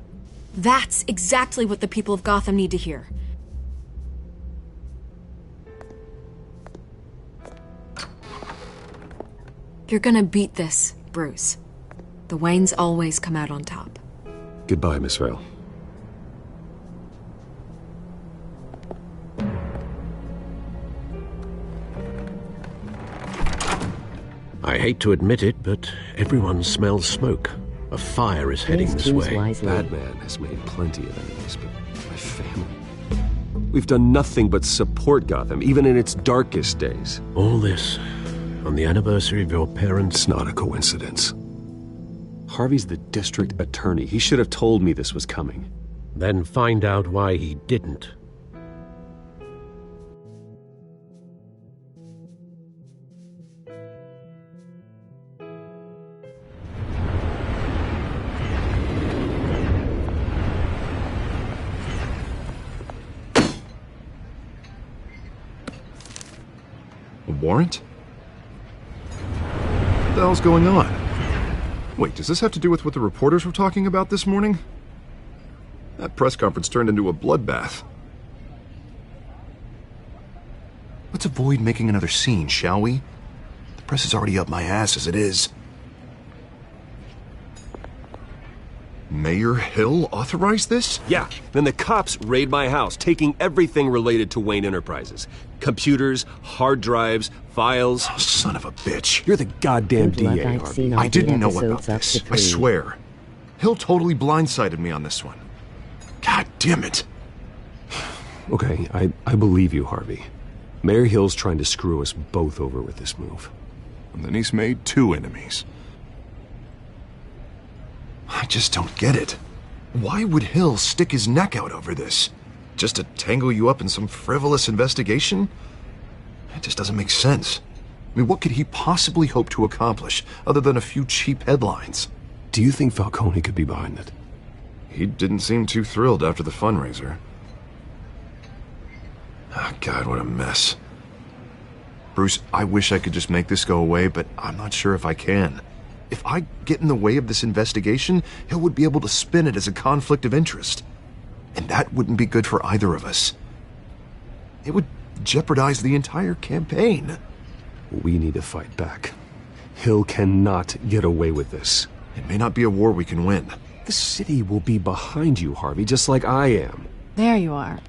That's exactly what the people of Gotham need to hear. You're gonna beat this, Bruce. The Waynes always come out on top. Goodbye, Miss Vale. I hate to admit it, but everyone smells smoke. A fire is heading this way. Batman has made plenty of enemies, but my family... We've done nothing but support Gotham, even in its darkest days. All this on the anniversary of your parents'... It's not a coincidence. Harvey's the district attorney. He should have told me this was coming. Then find out why he didn't. A warrant? What the hell's going on? Wait, does this have to do with what the reporters were talking about this morning? That press conference turned into a bloodbath. Let's avoid making another scene, shall we? The press is already up my ass as it is. Mayor Hill authorized this? Yeah, then the cops raid my house, taking everything related to Wayne Enterprises. Computers, hard drives, files. Oh, son of a bitch. You're the goddamn DA, Harvey. I didn't know about this. I swear. Hill totally blindsided me on this one. God damn it. Okay, I believe you, Harvey. Mayor Hill's trying to screw us both over with this move. And then he's made two enemies. I just don't get it. Why would Hill stick his neck out over this? Just to tangle you up in some frivolous investigation? It just doesn't make sense. I mean, what could he possibly hope to accomplish other than a few cheap headlines? Do you think Falcone could be behind it? He didn't seem too thrilled after the fundraiser. Oh, God, what a mess. Bruce, I wish I could just make this go away, but I'm not sure if I can. If I get in the way of this investigation, Hill would be able to spin it as a conflict of interest. And that wouldn't be good for either of us. It would jeopardize the entire campaign. We need to fight back. Hill cannot get away with this. It may not be a war we can win. The city will be behind you, Harvey, just like I am. There you are.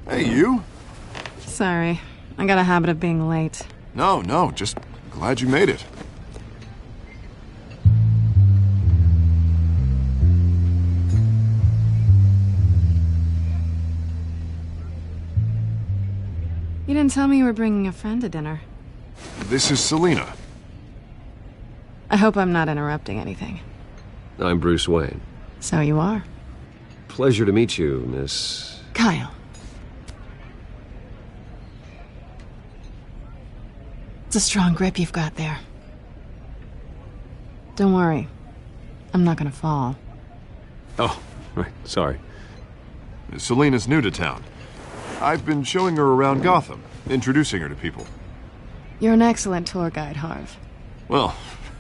Hey, you? Sorry. I got a habit of being late. No, just glad you made it. didn't tell me you were bringing a friend to dinner. This is Selina. I hope I'm not interrupting anything. I'm Bruce Wayne. So you are. Pleasure to meet you, Miss... Kyle. It's a strong grip you've got there. Don't worry. I'm not gonna fall. Oh, right, sorry. Selina's new to town. I've been showing her around Gotham, introducing her to people. You're an excellent tour guide, Harv. Well,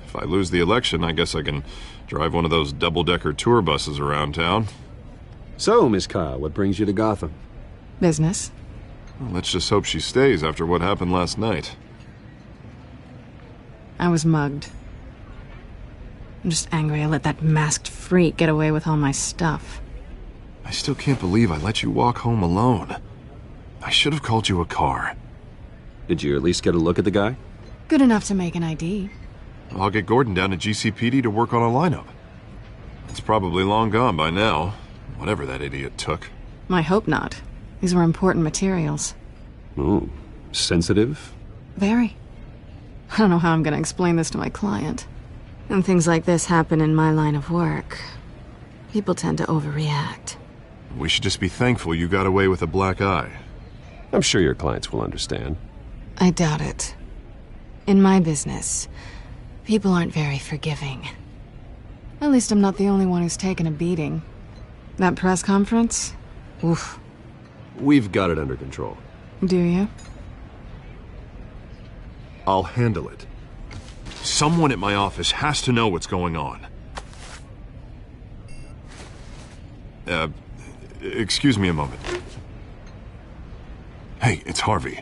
if I lose the election, I guess I can drive one of those double-decker tour buses around town. So, Miss Kyle, what brings you to Gotham? Business. Well, let's just hope she stays after what happened last night. I was mugged. I'm just angry I let that masked freak get away with all my stuff. I still can't believe I let you walk home alone. I should have called you a car. Did you at least get a look at the guy? Good enough to make an ID. I'll get Gordon down to GCPD to work on a lineup. It's probably long gone by now, whatever that idiot took. I hope not. These were important materials. Ooh, sensitive? Very. I don't know how I'm gonna explain this to my client. When things like this happen in my line of work, people tend to overreact. We should just be thankful you got away with a black eye. I'm sure your clients will understand. I doubt it. In my business, people aren't very forgiving. At least I'm not the only one who's taken a beating. That press conference? Oof. We've got it under control. Do you? I'll handle it. Someone at my office has to know what's going on. Excuse me a moment. Hey, it's Harvey.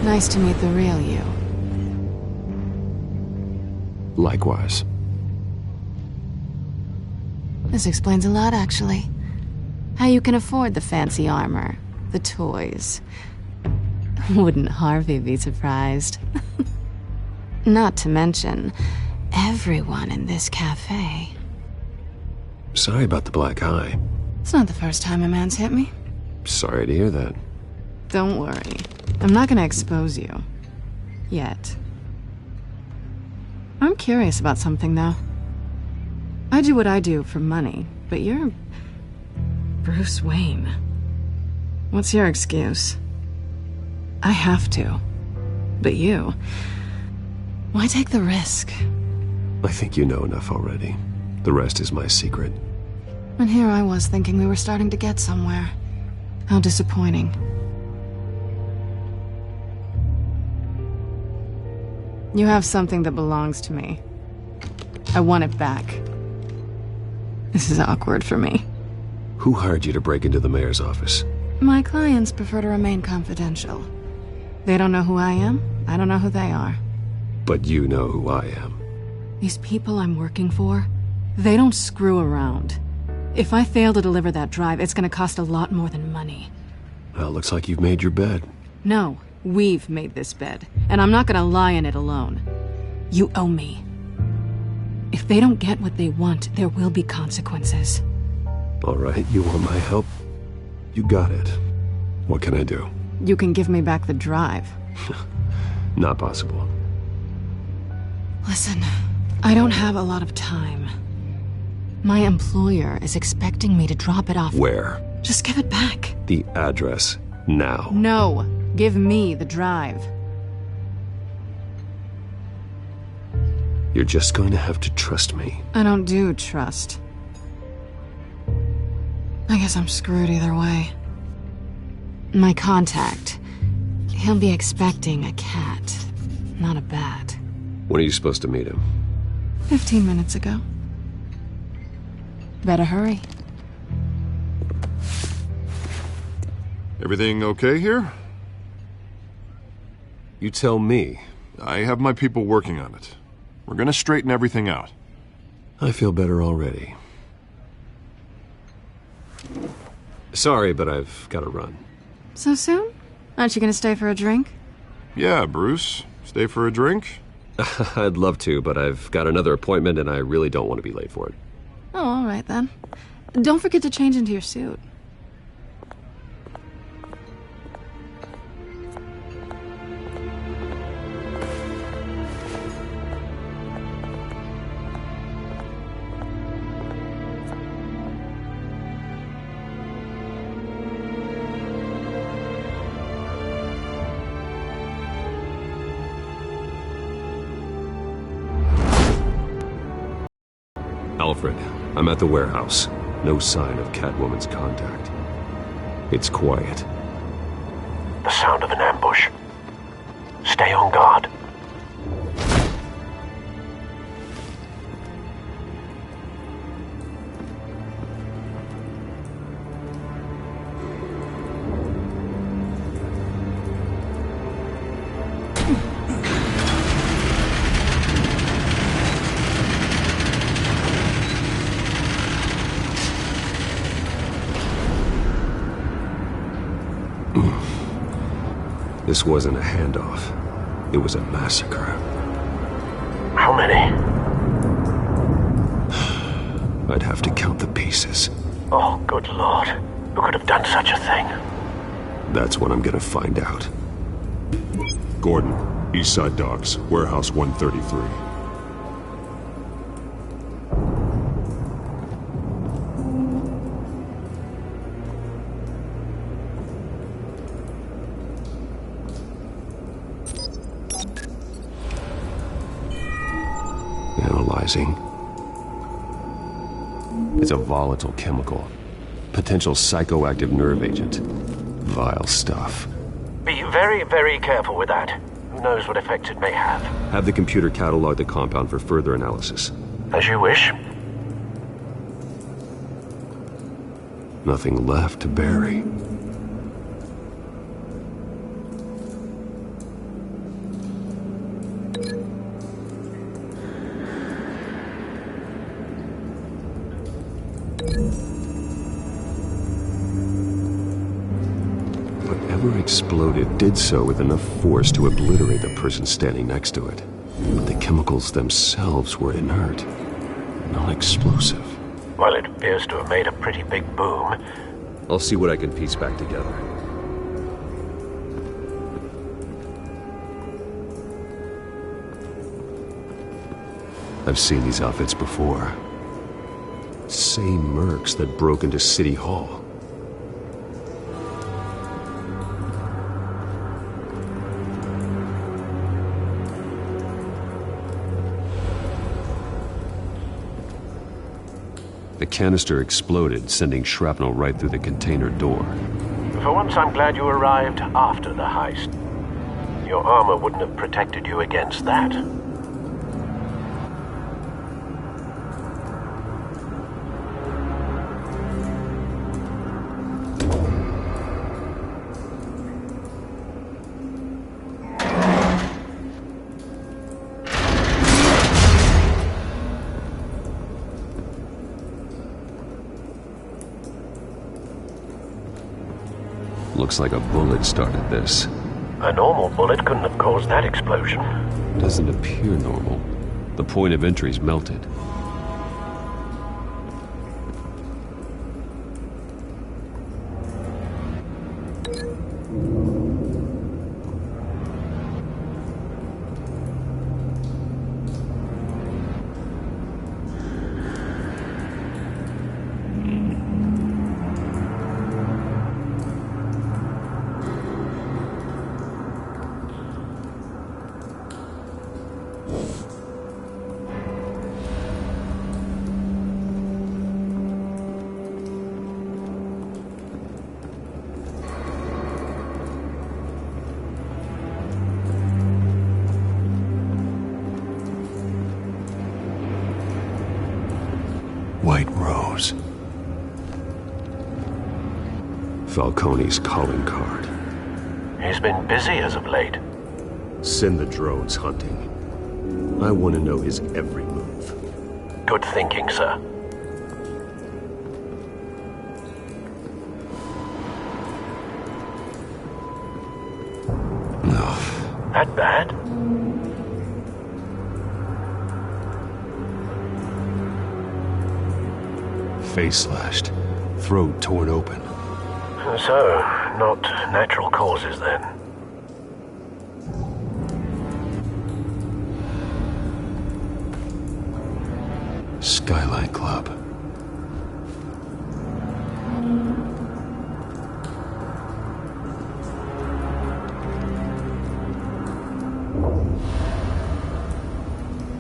Nice to meet the real you. Likewise. This explains a lot, actually. How you can afford the fancy armor, the toys. Wouldn't Harvey be surprised? Not to mention, everyone in this cafe. Sorry about the black eye. It's not the first time a man's hit me. Sorry to hear that. Don't worry. I'm not gonna expose you. Yet. I'm curious about something, though. I do what I do for money, but you're... Bruce Wayne. What's your excuse? I have to. But you... Why take the risk? I think you know enough already. The rest is my secret. And here I was thinking we were starting to get somewhere. How disappointing. You have something that belongs to me. I want it back. This is awkward for me. Who hired you to break into the mayor's office? My clients prefer to remain confidential. They don't know who I am. I don't know who they are. But you know who I am. These people I'm working for, they don't screw around. If I fail to deliver that drive, it's gonna cost a lot more than money. Well, looks like you've made your bed. No, we've made this bed, and I'm not gonna lie in it alone. You owe me. If they don't get what they want, there will be consequences. All right, you want my help? You got it. What can I do? You can give me back the drive. Not possible. Listen, I don't have a lot of time. My employer is expecting me to drop it off. Where? Just give it back. The address, now. No, give me the drive. You're just going to have to trust me. I don't do trust. I guess I'm screwed either way. My contact, he'll be expecting a cat, not a bat. When are you supposed to meet him? 15 minutes ago. Better hurry. Everything okay here? You tell me. I have my people working on it. We're gonna straighten everything out. I feel better already. Sorry, but I've got to run. So soon? Aren't you gonna stay for a drink? Yeah, Bruce. Stay for a drink? I'd love to, but I've got another appointment and I really don't want to be late for it. Oh, all right then. Don't forget to change into your suit. Alfred, I'm at the warehouse. No sign of Catwoman's contact. It's quiet. The sound of an ambush. Stay on guard. This wasn't a handoff. It was a massacre. How many? I'd have to count the pieces. Oh, good Lord. Who could have done such a thing? That's what I'm gonna find out. Gordon, Eastside Docks, Warehouse 133. Analyzing. It's a volatile chemical. Potential psychoactive nerve agent. Vile stuff. Be very, very careful with that. Who knows what effects it may have. Have the computer catalog the compound for further analysis. As you wish. Nothing left to bury. Whatever exploded did so with enough force to obliterate the person standing next to it. But the chemicals themselves were inert, non-explosive. Well, it appears to have made a pretty big boom. I'll see what I can piece back together. I've seen these outfits before. Same mercs that broke into City Hall. The canister exploded, sending shrapnel right through the container door. For once, I'm glad you arrived after the heist. Your armor wouldn't have protected you against that. Looks like a bullet started this. A normal bullet couldn't have caused that explosion. Doesn't appear normal. The point of entry's melted. White Rose. Falcone's calling card. He's been busy as of late. Send the drones hunting. I want to know his every move. Good thinking, sir. No. That bad? Face slashed, throat torn open. So, not natural causes then. Skyline Club.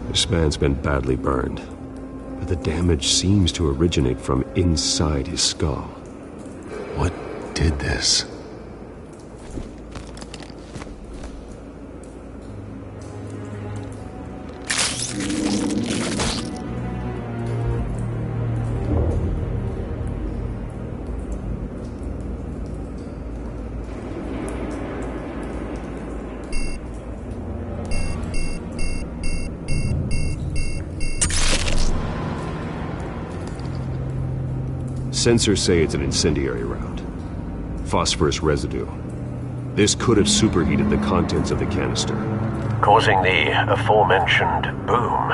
This man's been badly burned, but the damage seems to originate from inside his skull. What did this? Sensors say it's an incendiary round. Phosphorus residue. This could have superheated the contents of the canister, causing the aforementioned boom.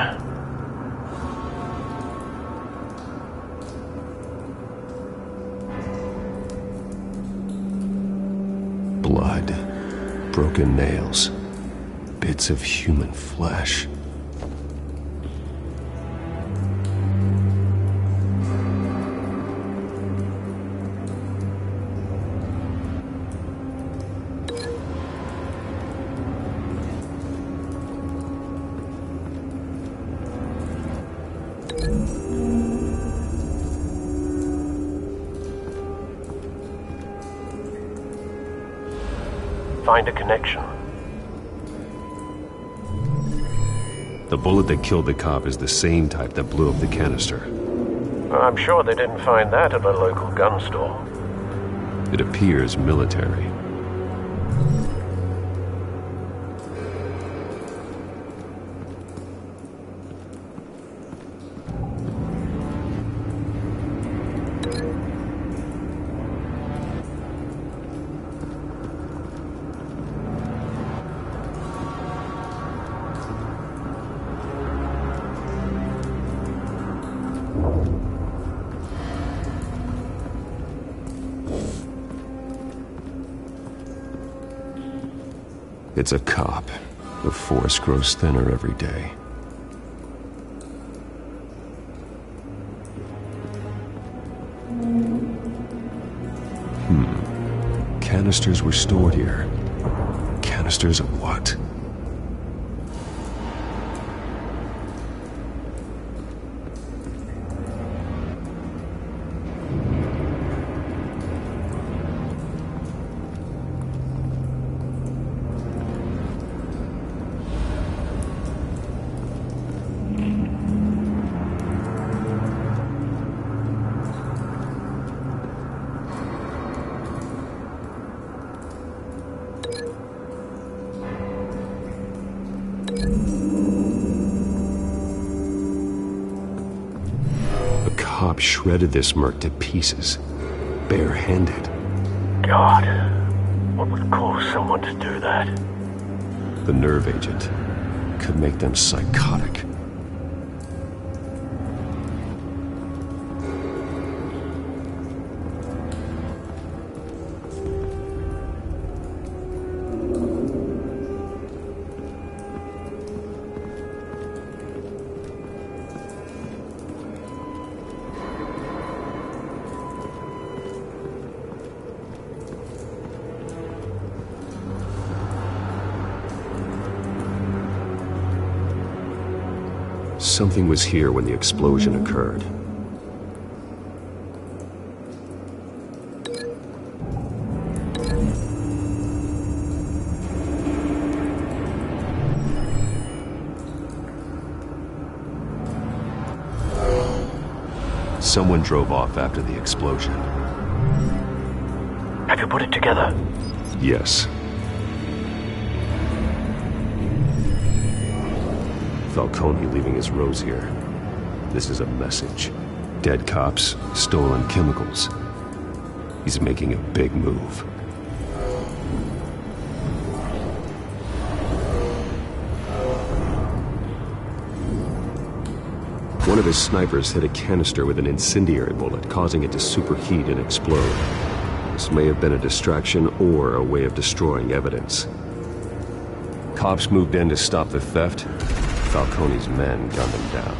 Blood, broken nails, bits of human flesh. Find a connection. The bullet that killed the cop is the same type that blew up the canister. I'm sure they didn't find that at a local gun store. It appears military. It's a cop. The force grows thinner every day. Canisters were stored here. Canisters of what? Cop shredded this merc to pieces, barehanded. God, what would cause someone to do that? The nerve agent could make them psychotic. Something was here when the explosion occurred. Someone drove off after the explosion. Have you put it together? Yes. Falcone leaving his rose here. This is a message. Dead cops, stolen chemicals. He's making a big move. One of his snipers hit a canister with an incendiary bullet, causing it to superheat and explode. This may have been a distraction or a way of destroying evidence. Cops moved in to stop the theft. Falcone's men gunned him down.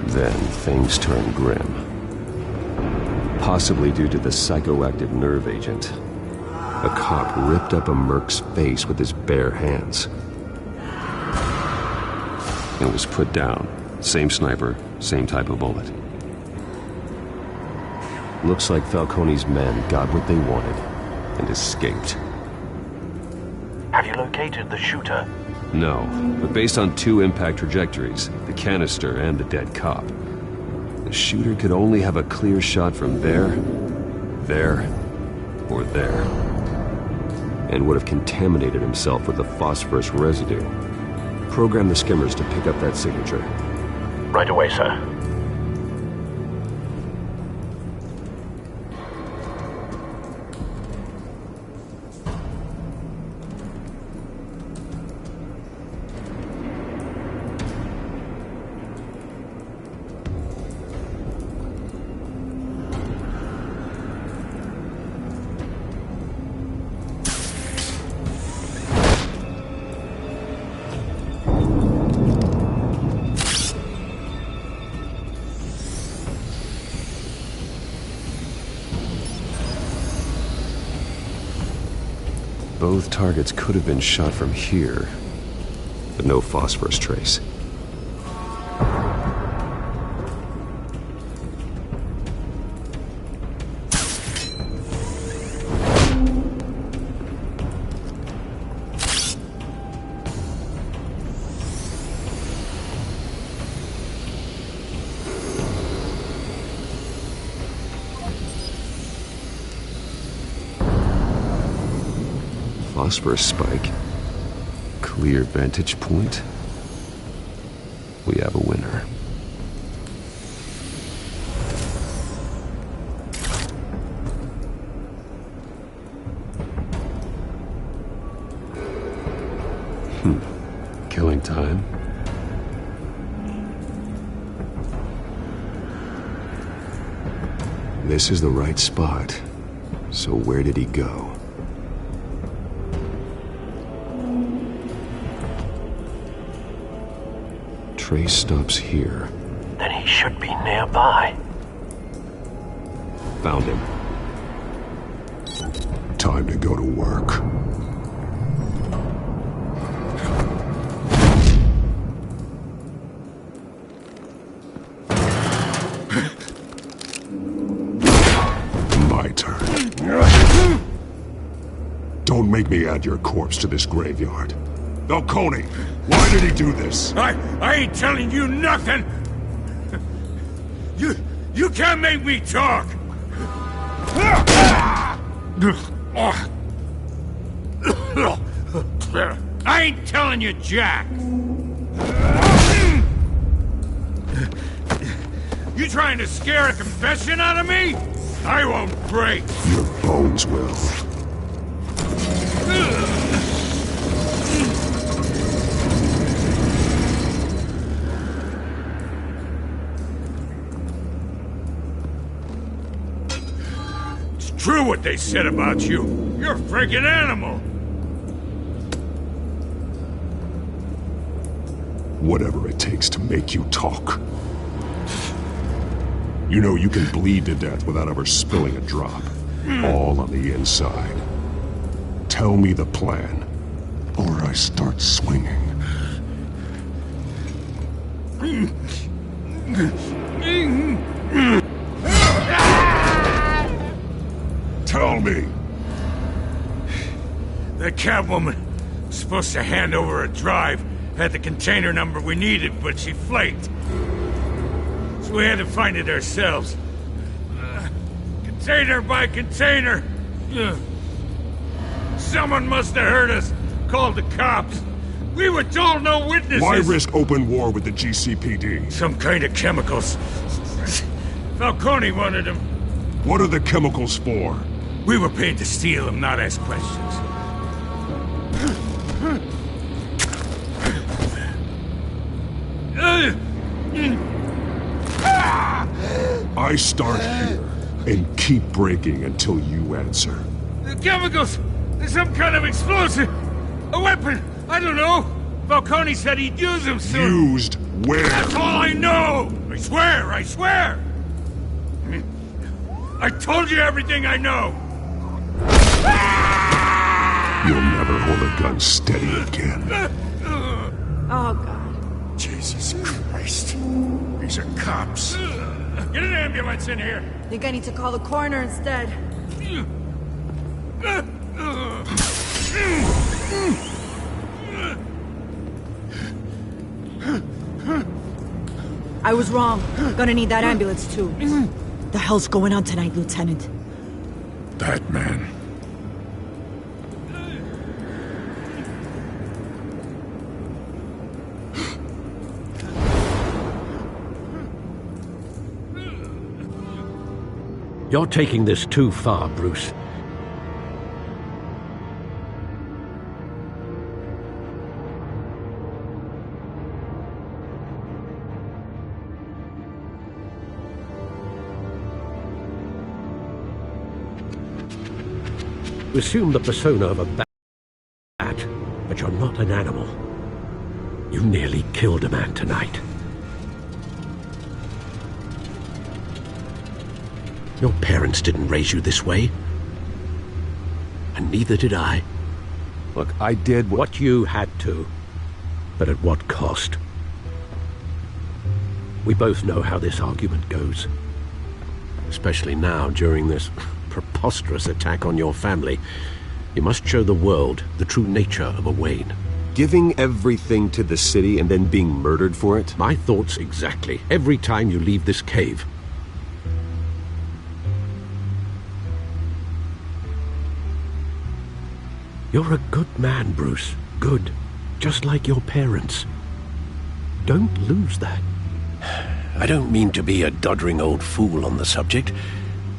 Then things turned grim. Possibly due to the psychoactive nerve agent. A cop ripped up a merc's face with his bare hands. And was put down. Same sniper, same type of bullet. Looks like Falcone's men got what they wanted and escaped. Have you located the shooter? No, but based on 2 impact trajectories, the canister and the dead cop, the shooter could only have a clear shot from there, or there, and would have contaminated himself with the phosphorus residue. Program the skimmers to pick up that signature. Right away, sir. Both targets could have been shot from here, but no phosphorus trace. Phosphorus spike. Clear vantage point. We have a winner. Killing time. This is the right spot. So where did he go? Trace stops here. Then he should be nearby. Found him. Time to go to work. My turn. Don't make me add your corpse to this graveyard. Falcone, why did he do this? I ain't telling you nothing! You can't make me talk! I ain't telling you jack! You trying to scare a confession out of me? I won't break! Your bones will. True what they said about you. You're a friggin' animal. Whatever it takes to make you talk. You know you can bleed to death without ever spilling a drop. All on the inside. Tell me the plan, or I start swinging. Tell me! The Catwoman was supposed to hand over a drive, had the container number we needed, but she flaked. So we had to find it ourselves. Container by container. Someone must have heard us, called the cops. We were told no witnesses! Why risk open war with the GCPD? Some kind of chemicals. Falcone wanted them. What are the chemicals for? We were paid to steal them, not ask questions. I start here and keep breaking until you answer. The chemicals! There's some kind of explosive! A weapon! I don't know! Falcone said he'd use them soon! Used where? That's all I know! I swear! I swear! I told you everything I know! You'll never hold a gun steady again. Oh, God. Jesus Christ. These are cops. Get an ambulance in here! Think I need to call the coroner instead. I was wrong. Gonna need that ambulance, too. The hell's going on tonight, Lieutenant? Batman. You're taking this too far, Bruce. You assume the persona of a bat, but you're not an animal. You nearly killed a man tonight. Your parents didn't raise you this way. And neither did I. Look, I did what you had to. But at what cost? We both know how this argument goes. Especially now, during this preposterous attack on your family. You must show the world the true nature of a Wayne. Giving everything to the city and then being murdered for it? My thoughts exactly. Every time you leave this cave. You're a good man, Bruce. Good. Just like your parents. Don't lose that. I don't mean to be a doddering old fool on the subject,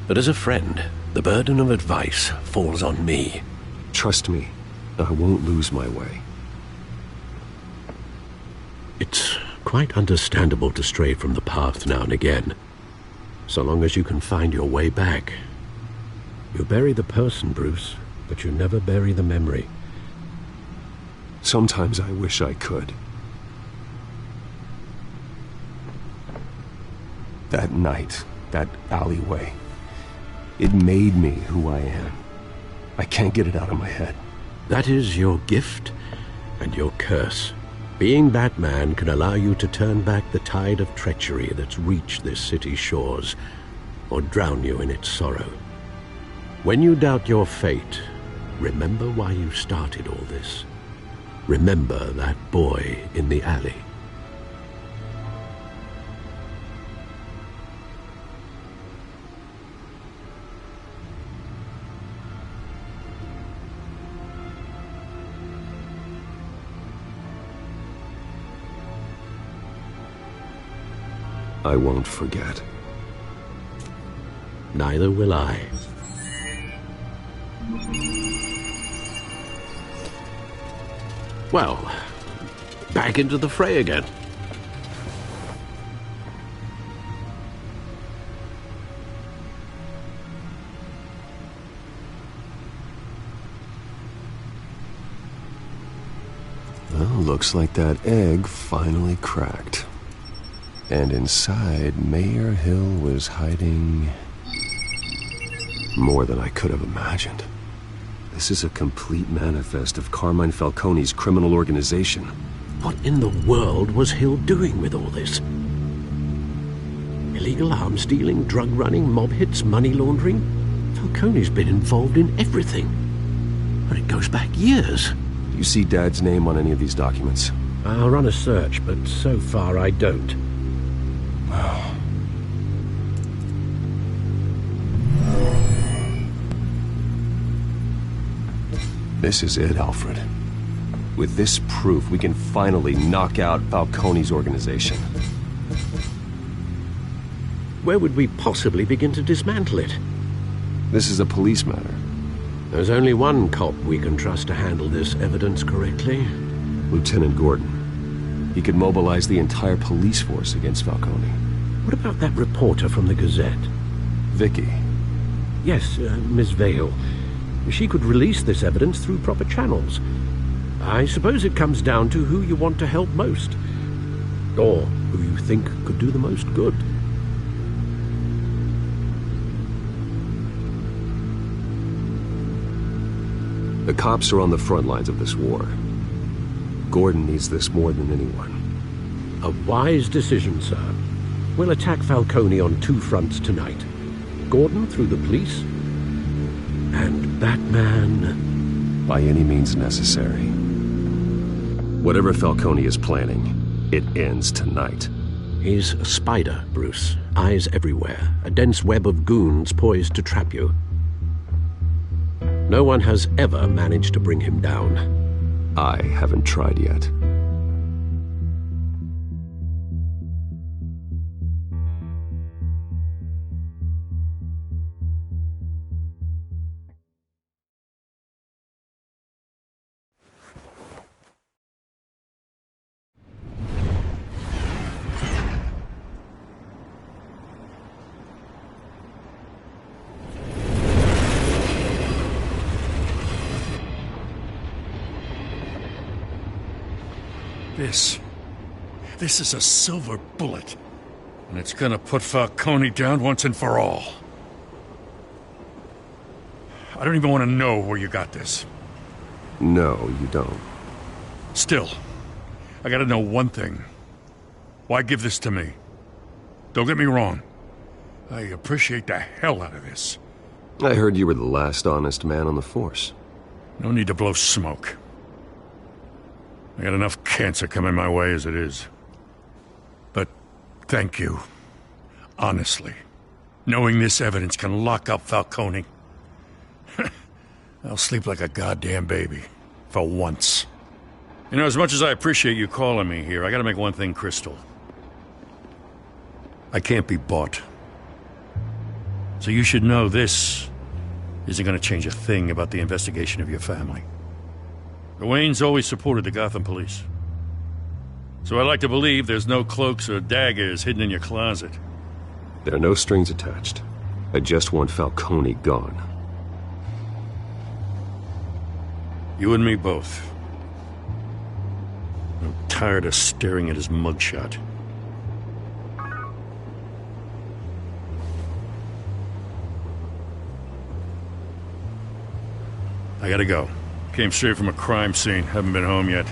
but as a friend, the burden of advice falls on me. Trust me, I won't lose my way. It's quite understandable to stray from the path now and again, so long as you can find your way back. You bury the person, Bruce, but you never bury the memory. Sometimes I wish I could. That night, that alleyway, it made me who I am. I can't get it out of my head. That is your gift and your curse. Being Batman can allow you to turn back the tide of treachery that's reached this city's shores, or drown you in its sorrow. When you doubt your fate, remember why you started all this. Remember that boy in the alley. I won't forget. Neither will I. Well, back into the fray again. Well, looks like that egg finally cracked. And inside, Mayor Hill was hiding more than I could have imagined. This is a complete manifest of Carmine Falcone's criminal organization. What in the world was Hill doing with all this? Illegal arms dealing, drug running, mob hits, money laundering? Falcone's been involved in everything. But it goes back years. Do you see Dad's name on any of these documents? I'll run a search, but so far I don't. This is it, Alfred. With this proof, we can finally knock out Falcone's organization. Where would we possibly begin to dismantle it? This is a police matter. There's only one cop we can trust to handle this evidence correctly. Lieutenant Gordon. He could mobilize the entire police force against Falcone. What about that reporter from the Gazette? Vicky. Yes, Miss Vale. She could release this evidence through proper channels. I suppose it comes down to who you want to help most. Or who you think could do the most good. The cops are on the front lines of this war. Gordon needs this more than anyone. A wise decision, sir. We'll attack Falcone on two fronts tonight. Gordon through the police, and Batman... by any means necessary. Whatever Falcone is planning, it ends tonight. He's a spider, Bruce. Eyes everywhere. A dense web of goons poised to trap you. No one has ever managed to bring him down. I haven't tried yet. This is a silver bullet. And it's gonna put Falcone down once and for all. I don't even want to know where you got this. No, you don't. Still, I gotta know one thing. Why give this to me? Don't get me wrong. I appreciate the hell out of this. I heard you were the last honest man on the force. No need to blow smoke. I got enough cancer coming my way as it is. But thank you. Honestly. Knowing this evidence can lock up Falcone. I'll sleep like a goddamn baby. For once. You know, as much as I appreciate you calling me here, I gotta make one thing crystal. I can't be bought. So you should know this isn't gonna change a thing about the investigation of your family. The Waynes always supported the Gotham police. So I like to believe there's no cloaks or daggers hidden in your closet. There are no strings attached. I just want Falcone gone. You and me both. I'm tired of staring at his mugshot. I gotta go. Came straight from a crime scene. Haven't been home yet.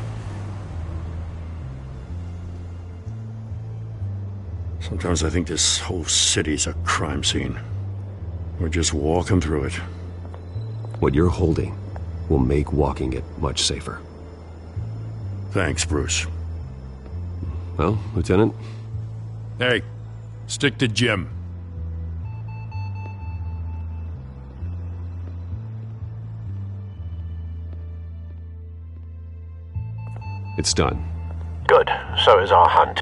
Sometimes I think this whole city's a crime scene. We're just walking through it. What you're holding will make walking it much safer. Thanks, Bruce. Well, Lieutenant? Hey, stick to Jim. It's done. Good. So is our hunt.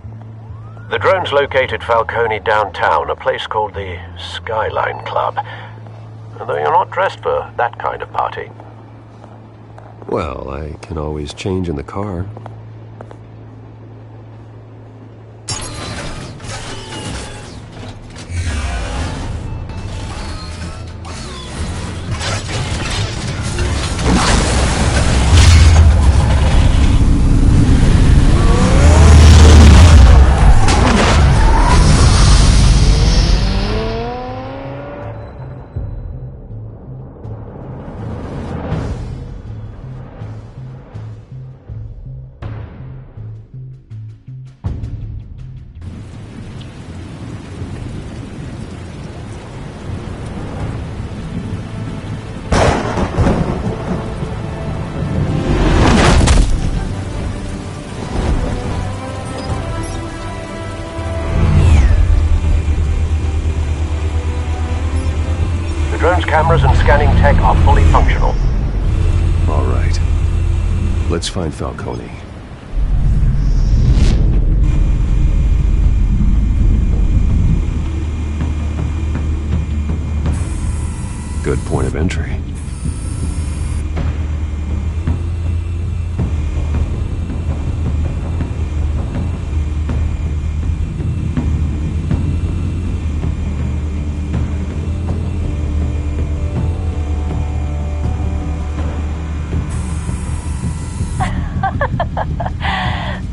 The drones located Falcone downtown, a place called the Skyline Club. Although you're not dressed for that kind of party. Well, I can always change in the car. Cameras and scanning tech are fully functional. All right. Let's find Falcone. Good point of entry.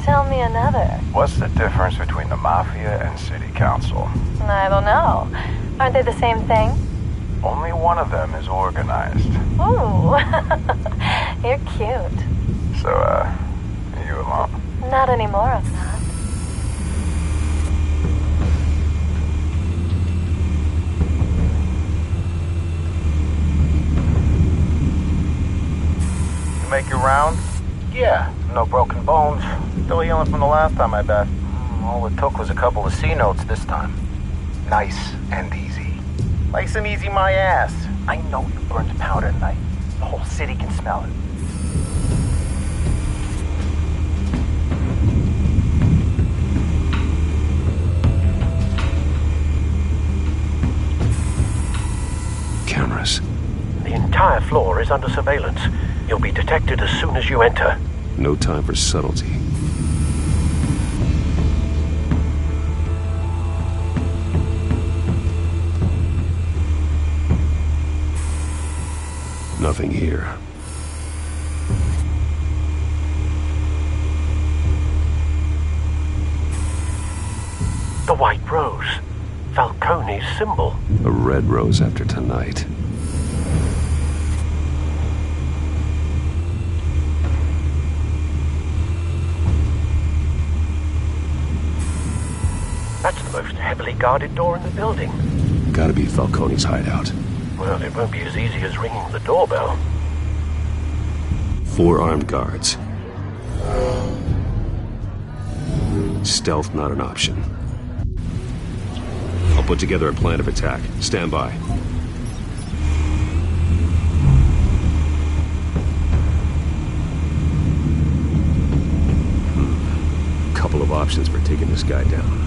Tell me another. What's the difference between the Mafia and City Council? I don't know. Aren't they the same thing? Only one of them is organized. Ooh, you're cute. So, you alone? Not anymore, I'm not. You make your rounds? Yeah, no broken bones. Still healing from the last time, I bet. All it took was a couple of C notes this time. Nice and easy. Nice and easy my ass. I know you burned powder tonight. The whole city can smell it. Cameras. The entire floor is under surveillance. You'll be detected as soon as you enter. No time for subtlety. Nothing here. The white rose. Falcone's symbol. A red rose after tonight. That's the most heavily guarded door in the building. Gotta be Falcone's hideout. Well, it won't be as easy as ringing the doorbell. 4 armed guards. Stealth not an option. I'll put together a plan of attack. Stand by. Couple of options for taking this guy down.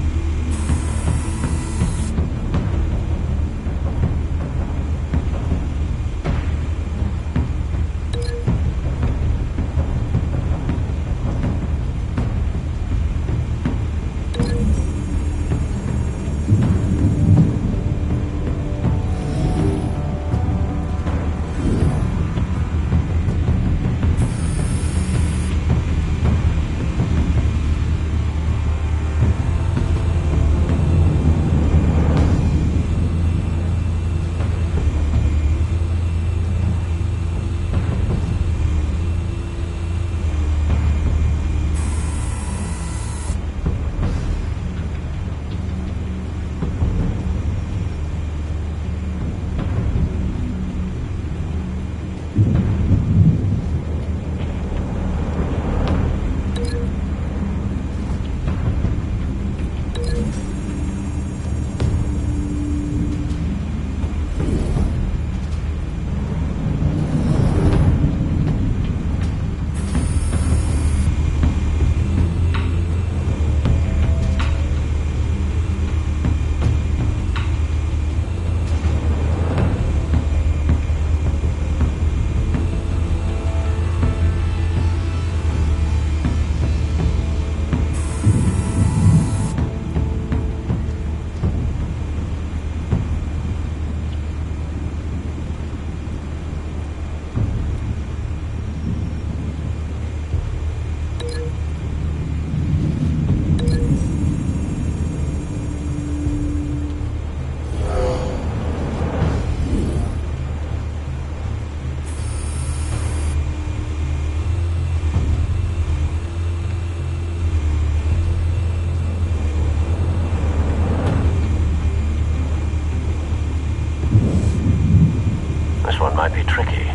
This one might be tricky.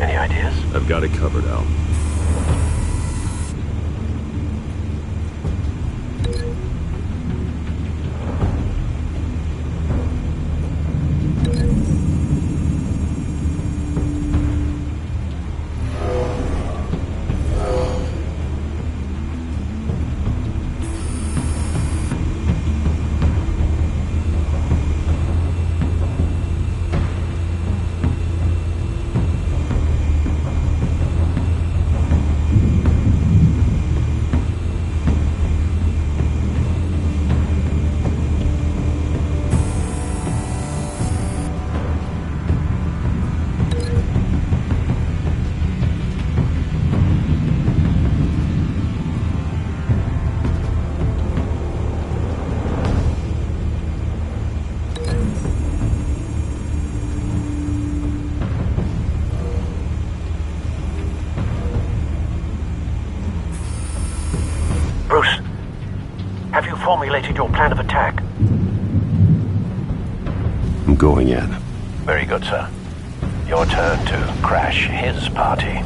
Any ideas? I've got it covered, Al. formulated your plan of attack? I'm going in. Very good, sir. Your turn to crash his party.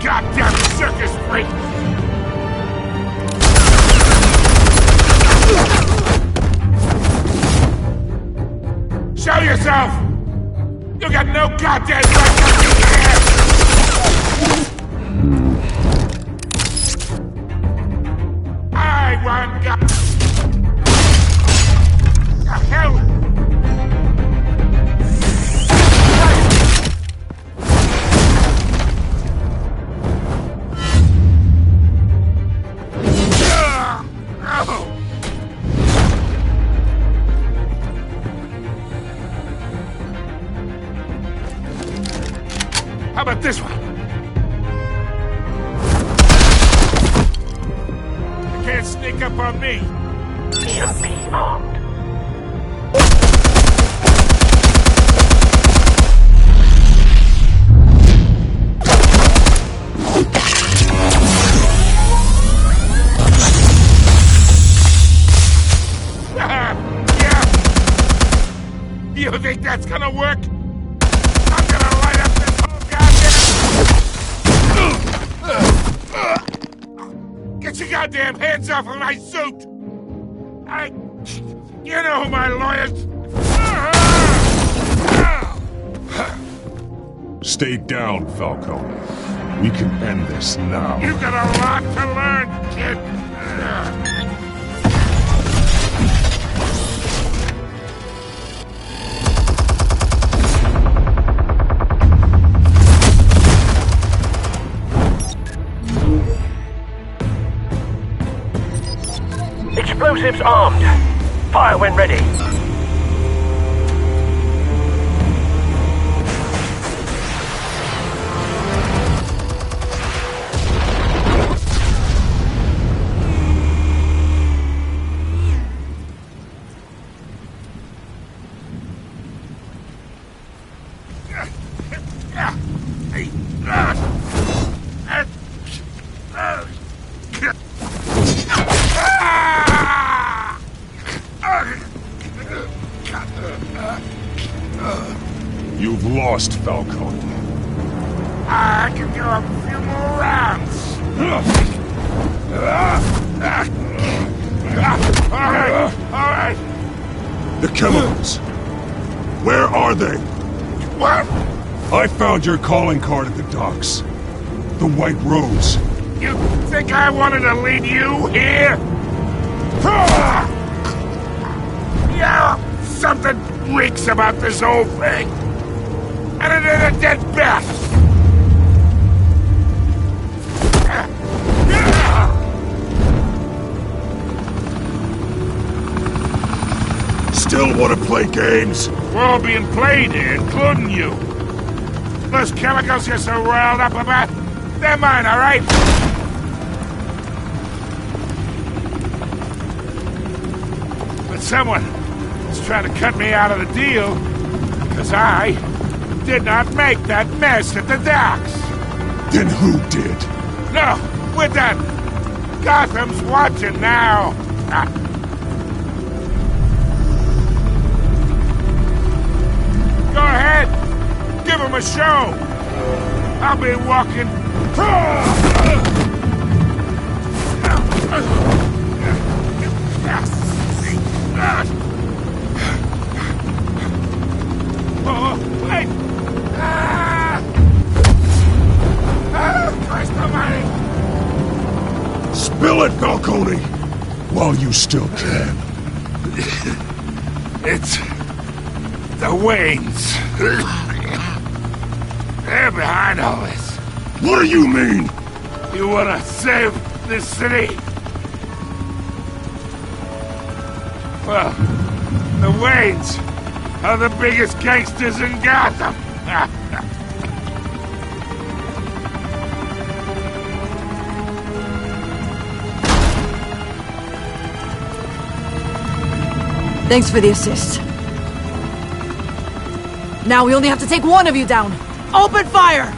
Goddamn circus freak! Show yourself! You got no goddamn right to be here! I want God. The hell! How about this one? You can't sneak up on me. EMP armed. Yeah. You think that's gonna work? I'm gonna light up this whole goddamn... Get your goddamn hands off of my suit! You know who my lawyers... Stay down, Falcone. We can end this now. You got a lot to learn, kid. Explosives armed. Fire when ready. You've lost, Falcone. I can do a few more rounds. All right. The chemicals. Where are they? What? I found your calling card at the docks. The White Rose. You think I wanted to lead you here? Yeah, something reeks about this whole thing. And it is a dead bat. Still want to play games? We're all being played here, including you. Those chemicals you're so riled up about, they're mine, all right? But someone is trying to cut me out of the deal, because I did not make that mess at the docks. Then who did? No, we're done. Gotham's watching now. Go ahead. Give him a show. I'll be walking. Oh, wait! Christ almighty! Spill it, Falcone! While you still can. It's the Waynes. They're behind all this. What do you mean? You wanna save this city? Well, the Waynes are the biggest gangsters in Gotham. Thanks for the assist. Now we only have to take one of you down. Open fire!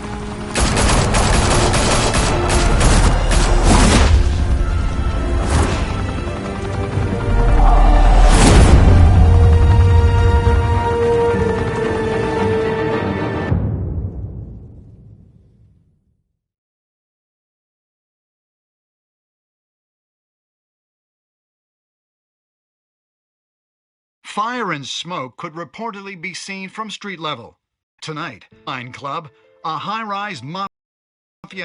Fire and smoke could reportedly be seen from street level. Tonight, Line Club, a high-rise mafia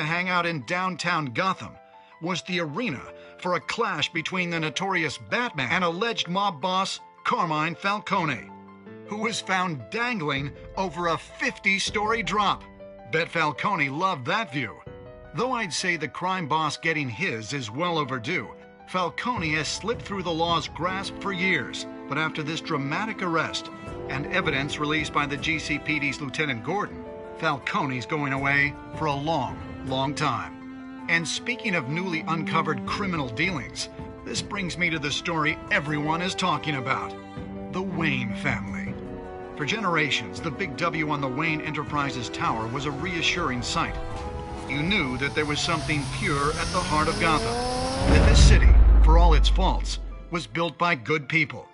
hangout in downtown Gotham, was the arena for a clash between the notorious Batman and alleged mob boss Carmine Falcone, who was found dangling over a 50-story drop. Bet Falcone loved that view. Though I'd say the crime boss getting his is well overdue, Falcone has slipped through the law's grasp for years. But after this dramatic arrest and evidence released by the GCPD's Lieutenant Gordon, Falcone's going away for a long, long time. And speaking of newly uncovered criminal dealings, this brings me to the story everyone is talking about: the Wayne family. For generations, the big W on the Wayne Enterprises Tower was a reassuring sight. You knew that there was something pure at the heart of Gotham, that this city, for all its faults, was built by good people.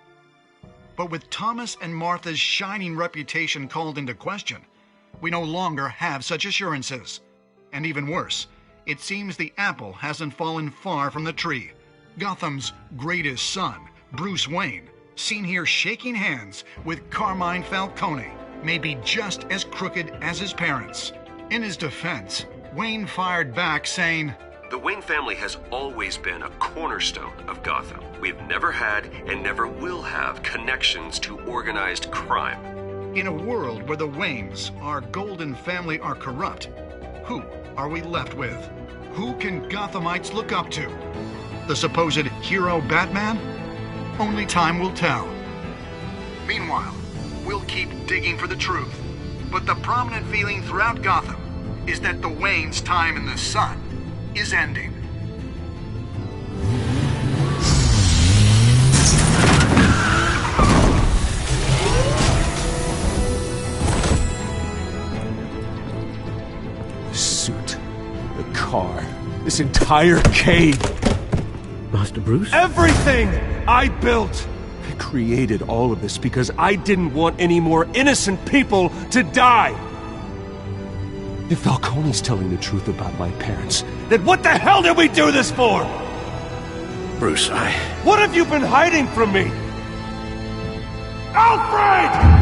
But with Thomas and Martha's shining reputation called into question, we no longer have such assurances. And even worse, it seems the apple hasn't fallen far from the tree. Gotham's greatest son, Bruce Wayne, seen here shaking hands with Carmine Falcone, may be just as crooked as his parents. In his defense, Wayne fired back saying, "The Wayne family has always been a cornerstone of Gotham. We've never had and never will have connections to organized crime." In a world where the Waynes, our golden family, are corrupt, who are we left with? Who can Gothamites look up to? The supposed hero Batman? Only time will tell. Meanwhile, we'll keep digging for the truth. But the prominent feeling throughout Gotham is that the Waynes' time in the sun is ending. The suit, the car, this entire cave. Master Bruce? Everything I built! I created all of this because I didn't want any more innocent people to die! If Falcone's telling the truth about my parents, then what the hell did we do this for? Bruce, What have you been hiding from me? Alfred!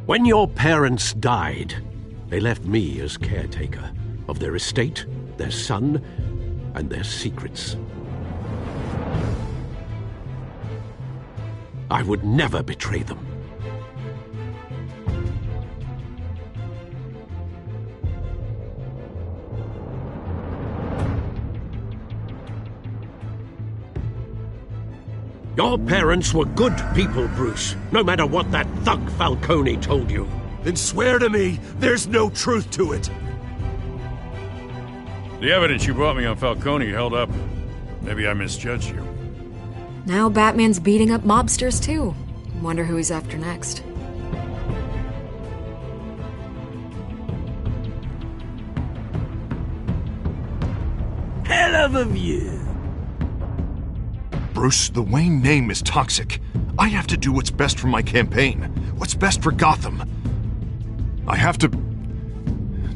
When your parents died, they left me as caretaker of their estate, their son, and their secrets. I would never betray them. Your parents were good people, Bruce, no matter what that thug Falcone told you. Then swear to me there's no truth to it. The evidence you brought me on Falcone held up. Maybe I misjudged you. Now Batman's beating up mobsters, too. Wonder who he's after next. Hell of a view. Bruce, the Wayne name is toxic. I have to do what's best for my campaign. What's best for Gotham. I have to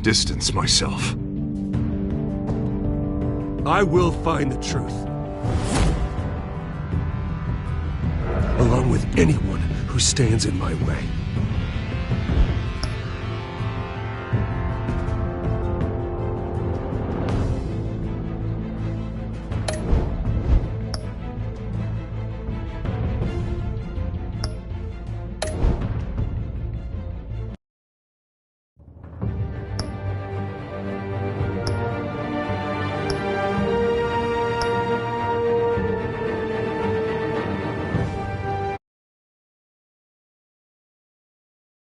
distance myself. I will find the truth. Along with anyone who stands in my way.